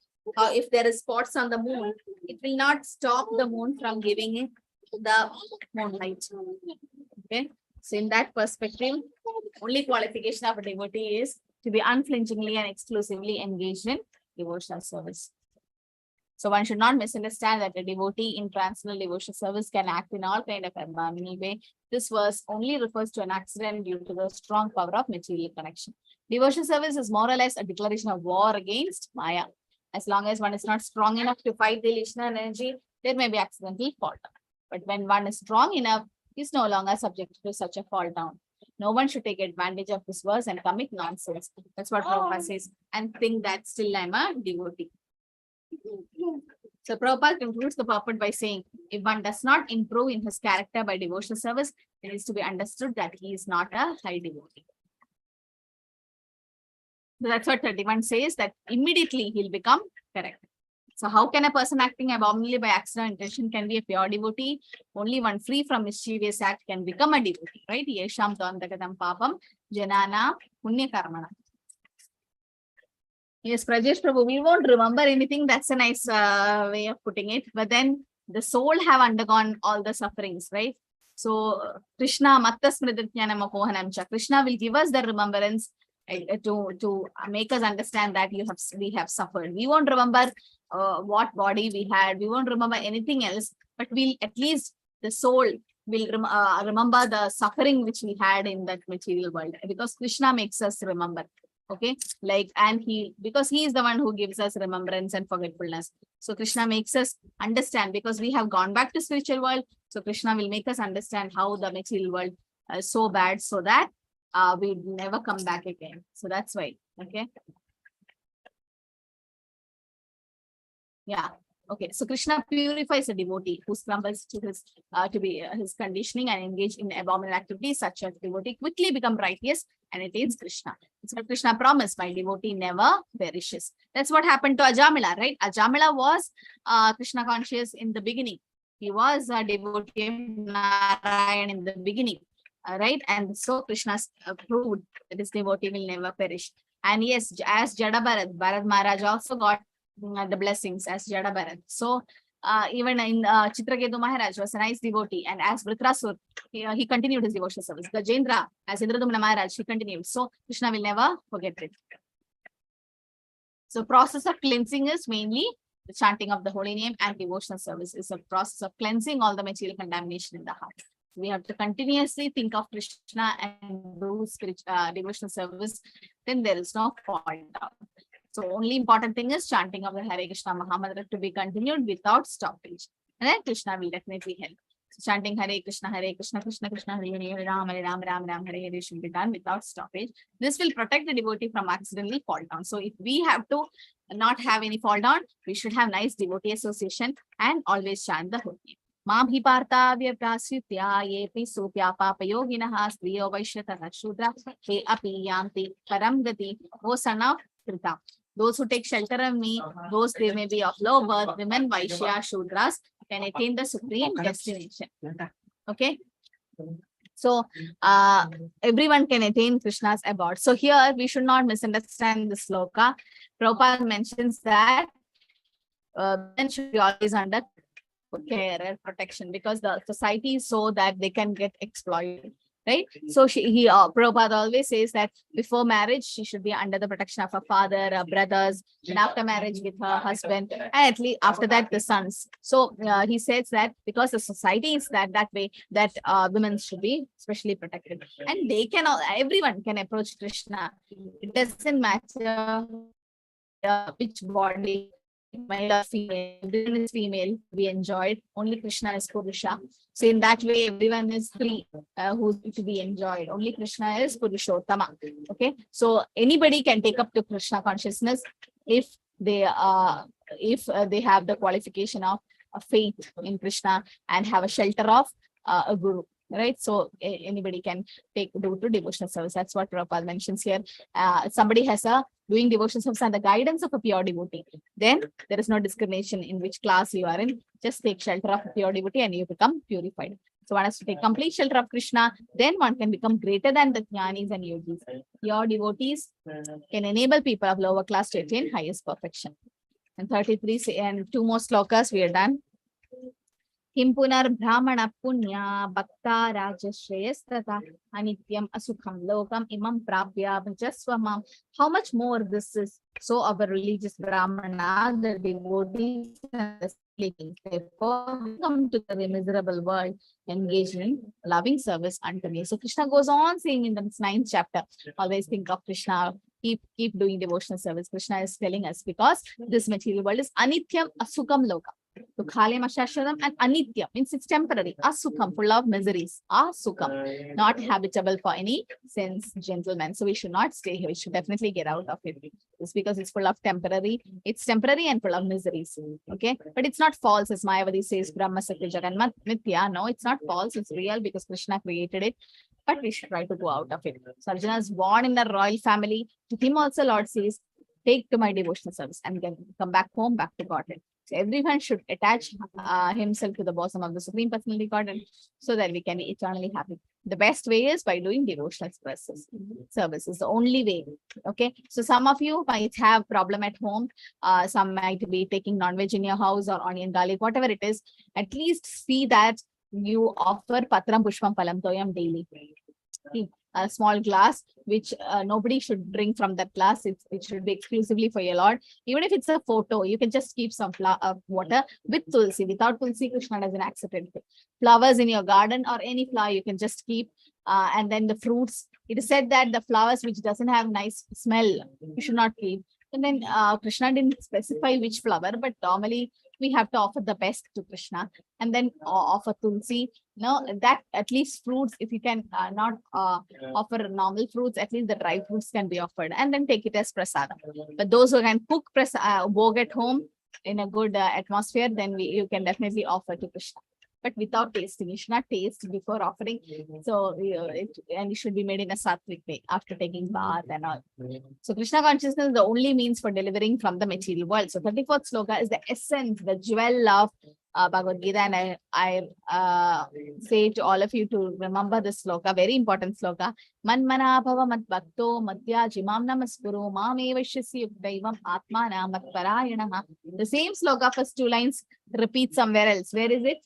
if there is spots on the moon, it will not stop the moon from giving it the moonlight. Okay, so in that perspective, only qualification of a devotee is to be unflinchingly and exclusively engaged in devotional service. So one should not misunderstand that a devotee in transcendental devotional service can act in all kind of abnormal way. This verse only refers to an accident due to the strong power of material connection. Devotional service is more or less a declaration of war against Maya. As long as one is not strong enough to fight the illusional energy, there may be accidental fall down. But when one is strong enough, he is no longer subject to such a fall down. No one should take advantage of this verse and commit nonsense. That's what Prabhupada says, and think that still I'm a devotee. So Prabhupada concludes the purport by saying, if one does not improve in his character by devotional service, it is to be understood that he is not a high devotee. So that's what 31 says, that immediately he'll become correct. So how can a person acting abominably by accident or intention can be a pure devotee? Only one free from mischievous act can become a devotee, right? Yesham dvandagatam papam janana punya karmana. Yes, Prajesh Prabhu, we won't remember anything. That's a nice way of putting it. But then the soul have undergone all the sufferings, right? So Krishna mattas mridityanam apohanamcha. Krishna will give us the remembrance to make us understand that we have suffered. We won't remember what body we had. We won't remember anything else. But we'll at least the soul will remember the suffering which we had in that material world, because Krishna makes us remember. Okay, like, and because he is the one who gives us remembrance and forgetfulness. So Krishna makes us understand, because we have gone back to spiritual world. So Krishna will make us understand how the material world is so bad, so that we never come back again. So that's why. Okay. Yeah. Okay, so Krishna purifies a devotee who stumbles to his conditioning and engage in abominable activities. Such a devotee quickly become righteous and attains Krishna. It's what Krishna promised: my devotee never perishes. That's what happened to Ajamila, right? Ajamila was Krishna conscious in the beginning. He was a devotee of Narayan in the beginning, right? And so Krishna proved that this devotee will never perish. And yes, as Jada Bharat Maharaj also got the blessings as Jada Bharat. So even in Chitraketu Maharaj was a nice devotee, and as Vritrasur, he continued his devotional service. Gajendra, as Indradumna Maharaj, he continued. So Krishna will never forget it. So process of cleansing is mainly the chanting of the holy name, and devotional service is a process of cleansing all the material contamination in the heart. We have to continuously think of Krishna and do devotional service. Then there is no fall down. So only important thing is chanting of the Hare Krishna Mahamantra to be continued without stoppage. And then Krishna will definitely help. So chanting Hare Krishna, Krishna Krishna, Hare Hare, Ram Hare Ram, Ram Ram, Hare Hare should be done without stoppage. This will protect the devotee from accidentally fall down. So if we have to not have any fall down, we should have nice devotee association and always chant the holy name. Mabhi Partha Vyapasritya Yepi Supya Papa Yoginaha Striyo Vaishyatah Shudra He Api Yanti Paramgati, O son of Krita. Those who take shelter of me, those they may be of low birth, women, Vaishya, Shudras, can attain the supreme destination. Okay. So everyone can attain Krishna's abode. So here we should not misunderstand the sloka. Prabhupada mentions that men should be always under care and protection, because the society is so that they can get exploited. Right? So Prabhupada always says that before marriage, she should be under the protection of her father, her brothers, and after marriage with her husband, and at least after that, the sons. So he says that because the society is that way, that women should be especially protected. And everyone can approach Krishna. It doesn't matter which body, male or female, everyone is female, we enjoyed. Only Krishna is Purusha. So in that way, everyone is free who's to be enjoyed. Only Krishna is Purushottama. Okay, so anybody can take up to Krishna consciousness if they have the qualification of faith in Krishna and have a shelter of a guru. Right, so anybody can do to devotional service. That's what Prabhupada mentions here. Somebody has doing devotional service and the guidance of a pure devotee, then there is no discrimination in which class you are in. Just take shelter of a pure devotee and you become purified. So one has to take complete shelter of Krishna, then one can become greater than the jnanis and yogis. Pure devotees can enable people of lower class to attain highest perfection. And 33 and 2 more slokas we are done. Kim punar brahmana punya bhakta rajashreyastata anityam asukham lokam imam prapya bhajasvamam. How much more this is so our religious brahmana, the devotees and the saints. Therefore, we come to the miserable world engaged in loving service unto me. So Krishna goes on saying in the 9th chapter, always think of Krishna, keep doing devotional service. Krishna is telling us because this material world is anityam asukam lokam. So Khalim Ashashadam and Anitya means it's temporary. Asukam, full of miseries. Asukam, not habitable for any sense gentlemen. So we should not stay here. We should definitely get out of it. It's because it's full of temporary. It's temporary and full of miseries. Okay, but it's not false, as Mayavadi says. Brahma Sakya Jagannath Mithya. No, it's not false. It's real because Krishna created it. But we should try to go out of it. So Arjuna is born in a royal family. To him also, Lord says, take to my devotional service and then come back home, back to Godhead. So everyone should attach himself to the bosom of the Supreme Personality Godhead so that we can be eternally happy. The best way is by doing devotional service is the only way. Okay. So some of you might have problem at home. Some might be taking non-veg in your house or onion garlic, whatever it is. At least see that you offer Patram Pushpam Palam Toyam daily. A small glass, which nobody should drink from that glass. It should be exclusively for your Lord. Even if it's a photo, you can just keep some water with tulsi. Without tulsi, Krishna doesn't accept it. Flowers in your garden or any flower, you can just keep. And then the fruits. It is said that the flowers which doesn't have nice smell, you should not keep. And then Krishna didn't specify which flower, but normally we have to offer the best to Krishna and then offer tulsi. No, that at least fruits, if you can not offer normal fruits, at least the dry fruits can be offered and then take it as prasadam. But those who can cook bhog at home in a good atmosphere, then you can definitely offer to Krishna. But without tasting, you should not taste before offering. So, and it should be made in a sattvic way after taking bath and all. So Krishna consciousness is the only means for delivering from the material world. So 34th sloka is the essence, the jewel of Bhagavad Gita, and I say to all of you to remember this sloka, very important sloka. Manmana bhava mat bhakto madhya jimam namaskuru mameva shyasi yukdaivam atmana mat parayanaha. The same sloka, first 2 lines repeat somewhere else. Where is it?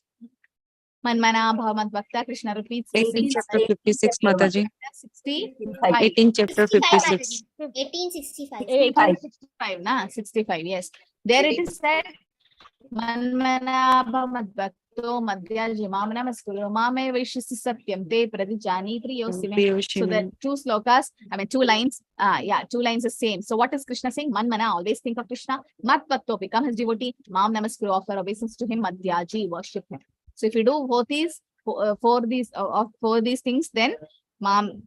Manmana bhava mat bhakta. Krishna repeats 18th chapter 56, Mataji. 65. 18th chapter 56. 1865. 1865, na? 65, yes. There it is said, Manmana bhava mat bhakto madhya jimam namaskuru mame vaishyasi satyam te pradijani priyosime. So the 2 slokas, 2 lines, 2 lines the same. So what is Krishna saying? Manmana, always think of Krishna. Mat bhakto, become his devotee. Mam namaskuru, offer obeisance to him. Madhyaji, worship him. So if you do both these, for these things, then Mame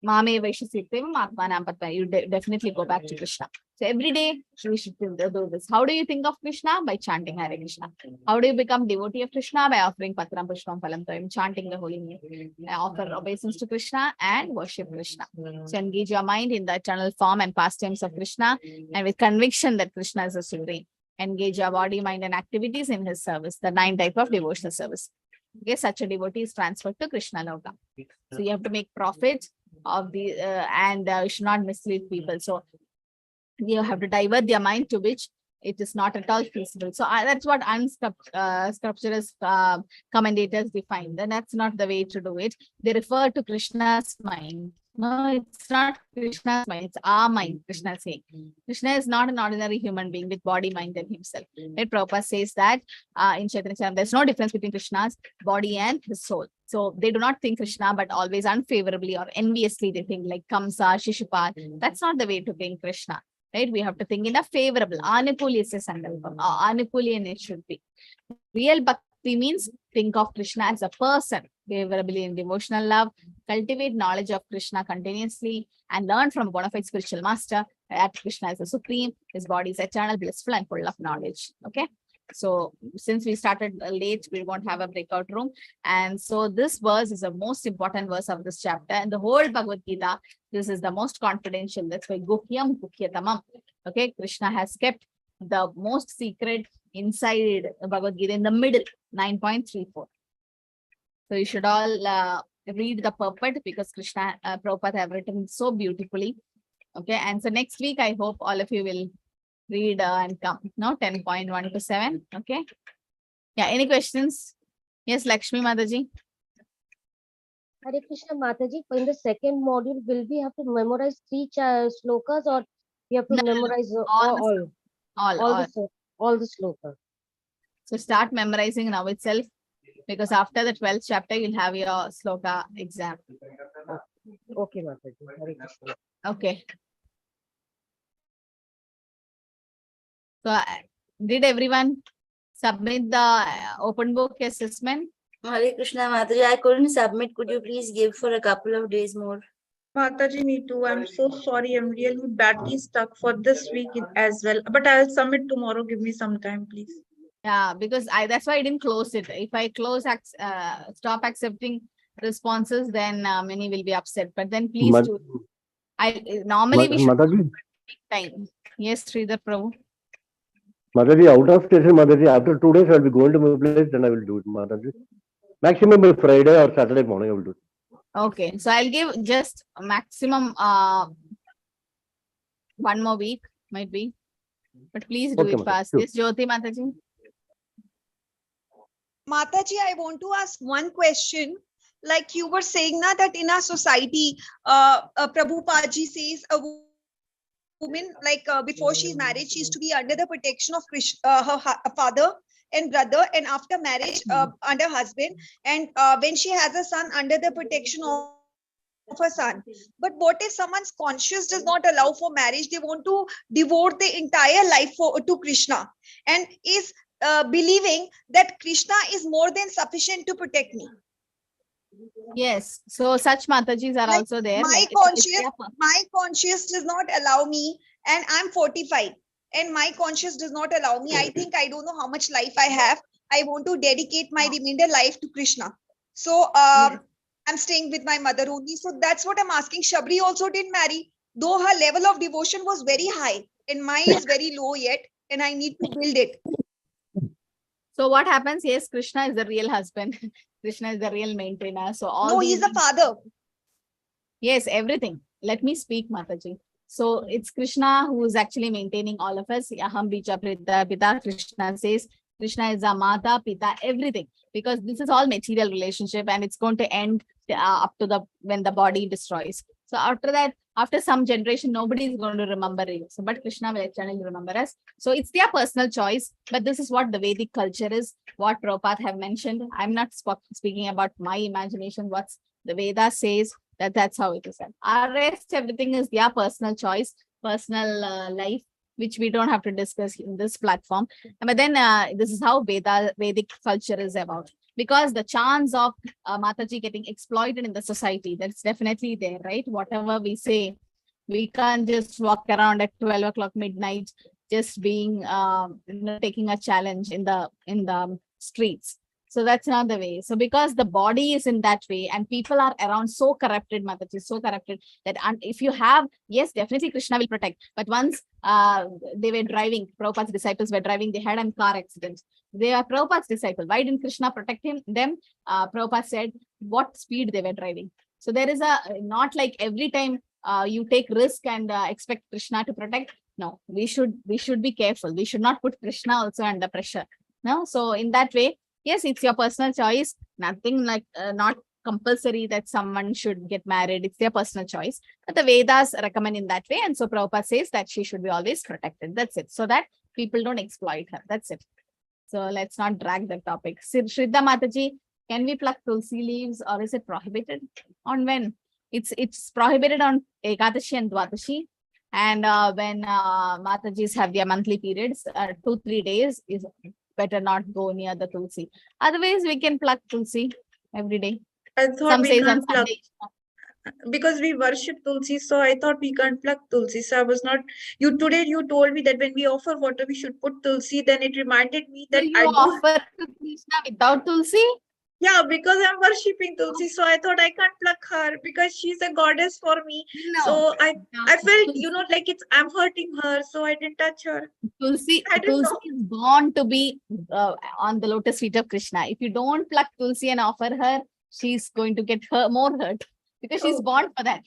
Vaishasitvam Atmanam Patma, you definitely go back to Krishna. So every day we should do this. How do you think of Krishna? By chanting Hare Krishna. How do you become devotee of Krishna? By offering Patram Pushpam Phalam Toyam, chanting the holy name. Offer obeisance to Krishna and worship Krishna. So engage your mind in the eternal form and pastimes of Krishna, and with conviction that Krishna is the supreme. Engage your body, mind, and activities in his service, the 9 type of devotional service. Okay, such a devotee is transferred to Krishna Loka. So you have to make profit of the and you should not mislead people. So you have to divert their mind to which it is not at all feasible. So that's what unscripturous commentators define. Then that's not the way to do it. They refer to Krishna's mind. No, it's not Krishna's mind, it's our mind, Krishna is saying. Krishna is not an ordinary human being with body, mind, and himself. Right? Prabhupada says that in Chaitanya Charitamrita, there's no difference between Krishna's body and his soul. So they do not think Krishna, but always unfavorably or enviously they think like Kamsa, Shishupal. That's not the way to think Krishna. Right? We have to think in a favorable, Anukuli is a Sankalpam, Anukuli, and it should be. Real Bhakti means think of Krishna as a person, favorably in devotional love, cultivate knowledge of Krishna continuously, and learn from a bona fide spiritual master that Krishna is the supreme, his body is eternal, blissful, and full of knowledge. Okay. So since we started late, we won't have a breakout room. And so this verse is the most important verse of this chapter. And the whole Bhagavad Gita, this is the most confidential. That's why Guhyam Guhyatamam. Okay, Krishna has kept the most secret inside Bhagavad Gita in the middle, 9.34. So you should all read the purport because Krishna Prabhupada have written so beautifully. Okay, and so next week, I hope all of you will read and come. No, 10.1 to 7. Okay. Yeah, any questions? Yes, Lakshmi Mataji. Hare Krishna Mataji, in the second module, will we have to memorize 3 slokas, or we have to No, memorize all. all the slokas? So start memorizing now itself, because after the 12th chapter, you'll have your sloka exam. Okay, Mataji. Hare Krishna. Okay. So did everyone submit the open book assessment? Hare Krishna Mataji, I couldn't submit. Could you please give for a couple of days more? Mataji, me too. I'm so sorry. I'm really badly stuck for this week as well. But I'll submit tomorrow. Give me some time, please. Yeah, because that's why I didn't close it. If I stop accepting responses, then many will be upset. But then please do. Normally we should Mataji, take time. Yes, Sridhar Prabhu. Mataji, out of station, Mataji, after 2 days I'll be going to my place, then I will do it, Mataji. Maximum by Friday or Saturday morning I will do it. Okay, so I'll give just a maximum 1 more week, might be. But please do Okay, it Mataji, fast. sure. Yes, Jyoti Mataji. Mataji, I want to ask one question. Like you were saying na, that in our society, Prabhupada says a woman, like before she's married, she is to be under the protection of her father and brother, and after marriage, under husband, and when she has a son, under the protection of her son. But what if someone's conscience does not allow for marriage? They want to devote the entire life to Krishna, and is believing that Krishna is more than sufficient to protect me. Yes, so such Matajis are Like, also there. My conscience does not allow me, and I'm 45, and my conscience does not allow me. I think I don't know how much life I have. I want to dedicate my remainder life to Krishna. So I'm staying with my mother only. So that's what I'm asking. Shabri also didn't marry, though her level of devotion was very high, and mine is very low yet, and I need to build it. So what happens? Yes, Krishna is the real husband. Krishna is the real maintainer. So all No, these he's the father. Yes, everything. Let me speak, Mataji. So it's Krishna who is actually maintaining all of us. Aham bija prita pita. Krishna says Krishna is a mata, pita, everything. Because this is all material relationship, and it's going to end up to when the body destroys. So after that, after some generation, nobody is going to remember it. So, but Krishna will eternally remember us. So it's their personal choice. But this is what the Vedic culture is. What Prabhupada have mentioned. I'm not speaking about my imagination. What the Veda says. That's how it is. Our rest, everything is their personal choice, personal life, which we don't have to discuss in this platform. But then this is how Vedic culture is about. Because the chance of Mataji getting exploited in the society, that's definitely there, right? Whatever we say, we can't just walk around at 12 o'clock midnight, just being, taking a challenge in the streets. So that's not the way. So because the body is in that way, and people are around so corrupted, Mataji, so corrupted that if you have, yes, definitely Krishna will protect. But once they were driving, Prabhupada's disciples were driving, they had a car accident. They are Prabhupada's disciples. Why didn't Krishna protect them? Prabhupada said what speed they were driving. So there is not like every time you take risk and expect Krishna to protect. No, we should be careful. We should not put Krishna also under pressure. No, so in that way, yes, it's your personal choice. Nothing like not compulsory that someone should get married. It's their personal choice. But the Vedas recommend in that way. And so Prabhupada says that she should be always protected. That's it. So that people don't exploit her. That's it. So let's not drag the topic. Shraddha Mataji, can we pluck tulsi leaves, or is it prohibited? On when? It's prohibited on Ekadashi and Dwadashi. And when Matajis have their monthly periods, 2-3 days is better not go near the tulsi. Otherwise, we can pluck tulsi every day. I thought Some we says on can't pluck Sunday. because we worship Tulsi, so I thought we can't pluck Tulsi. So I was not. Today you told me that when we offer water, we should put Tulsi. Then it reminded me that So you offer to Krishna without tulsi? Yeah, because I'm worshipping Tulsi, so I thought I can't pluck her because she's a goddess for me. No. So I felt, like I'm hurting her, so I didn't touch her. Tulsi know. is born to be on the lotus feet of Krishna. If you don't pluck tulsi and offer her, she's going to get more hurt because she's born for that.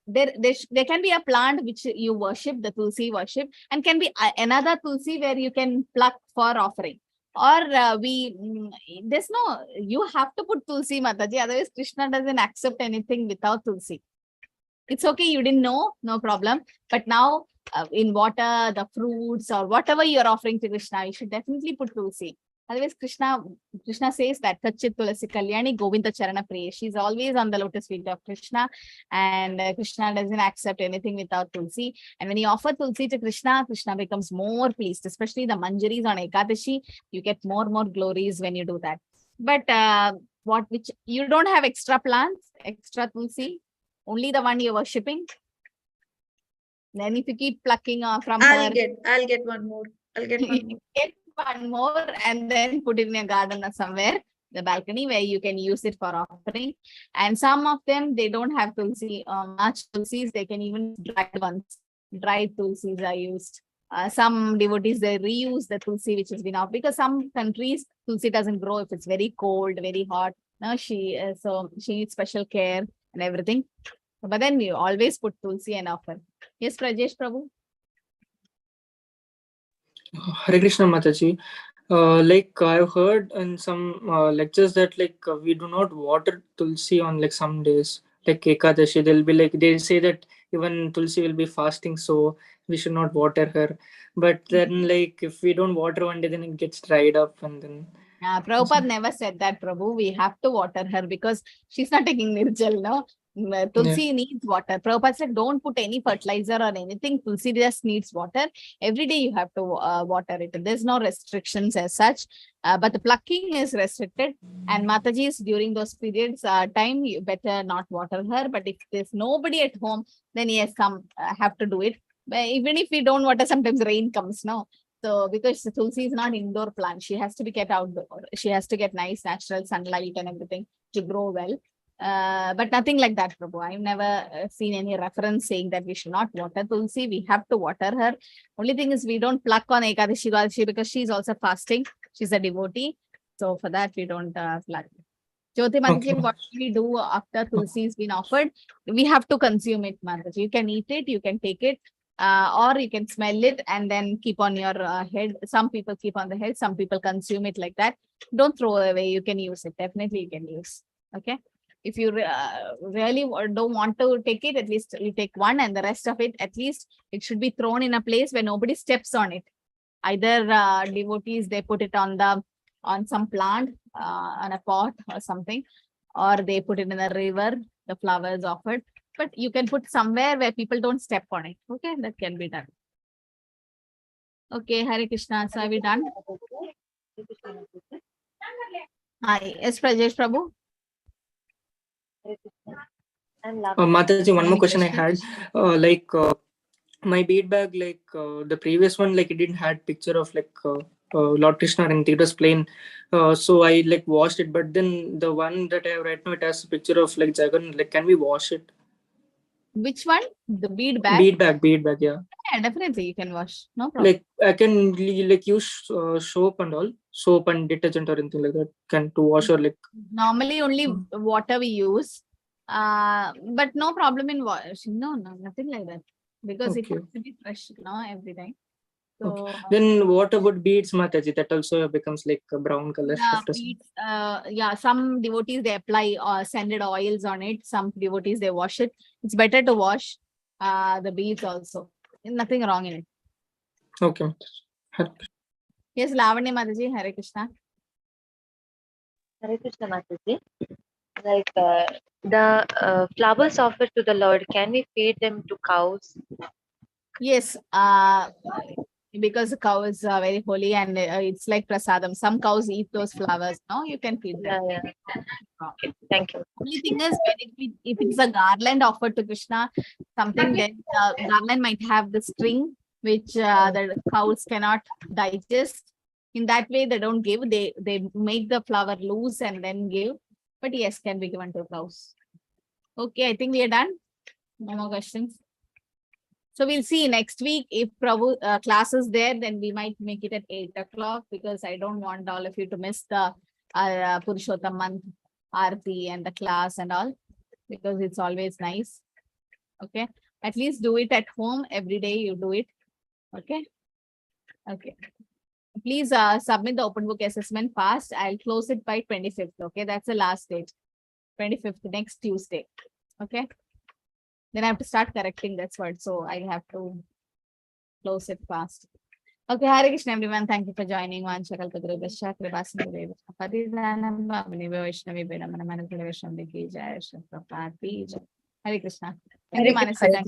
There can be a plant which you worship, the tulsi worship, and can be another tulsi where you can pluck for offering. Or there's no, you have to put tulsi, Mataji, otherwise Krishna doesn't accept anything without tulsi. It's okay, you didn't know, no problem. But now in water, the fruits or whatever you're offering to Krishna, you should definitely put tulsi. Otherwise, Krishna says that Tachit Tulasi Kalyani Govinda Charana Priya. She's always on the lotus feet of Krishna, and Krishna doesn't accept anything without tulsi. And when you offer tulsi to Krishna, Krishna becomes more pleased, especially the manjaris on Ekadashi. You get more glories when you do that. But which you don't have extra plants, extra tulsi, only the one you're worshipping. Then if you keep plucking from I'll her, get one more. I'll get one more. get one more and then put it in a garden or somewhere, the balcony, where you can use it for offering. And some of them, they don't have tulsi, much tulsis, they can even dried ones. Dried tulsis are used. Some devotees, they reuse the tulsi which has been off, because some countries tulsi doesn't grow if it's very cold, very hot. No, so she needs special care and everything. But then we always put tulsi and offer. Yes, Prajesh Prabhu. Hare Krishna Mataji. Like I've heard in some lectures that we do not water tulsi on like some days, like Ekadashi. They'll be like, they say that even tulsi will be fasting, so we should not water her. But then like if we don't water one day, then it gets dried up and then. Prabhupada never said that, Prabhu. We have to water her because she's not taking Nirjal, no? Tulsi needs water. Prabhupada said, don't put any fertilizer or anything. Tulsi just needs water. Every day you have to water it. There's no restrictions as such. But the plucking is restricted. And Mataji's during those periods time, you better not water her. But if there's nobody at home, then yes, some have to do it. But even if we don't water, sometimes rain comes, no? So because tulsi is not indoor plant, she has to be kept outdoor. She has to get nice natural sunlight and everything to grow well. But nothing like that, Prabhu. I've never seen any reference saying that we should not water tulsi. We have to water her. Only thing is we don't pluck on Ekadashi Dwadashi because she's also fasting. She's a devotee. So for that, we don't pluck. Jyoti Mataji, what we do after tulsi has been offered, we have to consume it, Mataji. You can eat it, you can take it. Or you can smell it and then keep on your head. Some people keep on the head, some people consume it like that. Don't throw away, you can use it. Definitely you can use. Okay. If you really don't want to take it, at least you take one, and the rest of it, at least it should be thrown in a place where nobody steps on it. Either devotees, they put it on some plant, on a pot or something, or they put it in a river, the flowers offered. But you can put somewhere where people don't step on it. Okay, that can be done. Okay, Hare Krishna. So are we done? Hi, yes, Prajesh Prabhu. Mataji, one more question I had. My bead bag, the previous one, it didn't had picture of Lord Krishna and it was plain. So I washed it, but then the one that I have right now, it has a picture of Jagan. Can we wash it? Which one? The bead bag? Bead bag, yeah. Yeah, definitely you can wash. No problem. I can use soap and all, soap and detergent or anything like that to wash or normally only water we use. But no problem in washing. No, nothing like that. Because it has to be fresh, every time. So then what about beads, Mataji? That also becomes a brown color. Beads, some devotees, they apply scented oils on it. Some devotees, they wash it. It's better to wash the beads also. Nothing wrong in it. Okay. Yes, Lavanya Mataji, Hare Krishna. Hare Krishna Mataji. The flowers offered to the Lord, can we feed them to cows? Yes, because the cow is very holy and it's like prasadam. Some cows eat those flowers. No, you can feed them. Yeah. Okay, thank you. Only thing is, if it's a garland offered to Krishna, something, then garland might have the string which the cows cannot digest. In that way, they don't give. They make the flower loose and then give. But yes, can be given to cows. Okay, I think we are done. No more questions. So we'll see next week if Prabhu class is there, then we might make it at 8 o'clock because I don't want all of you to miss the Purushottam month Aarti and the class and all, because it's always nice. Okay. At least do it at home every day. You do it. Okay. Okay. please submit the open book assessment fast. I'll close it by 25th. Okay, that's the last date. 25th, next Tuesday. Okay. Then I have to start correcting that's what. So I have to close it fast. Okay, Hare Krishna everyone. Thank you for joining. Vanchakalpadurubhascha kripasindhuveva patitanam pavani vaishnavi Hare Krishna. Thank you, Manasi. Thank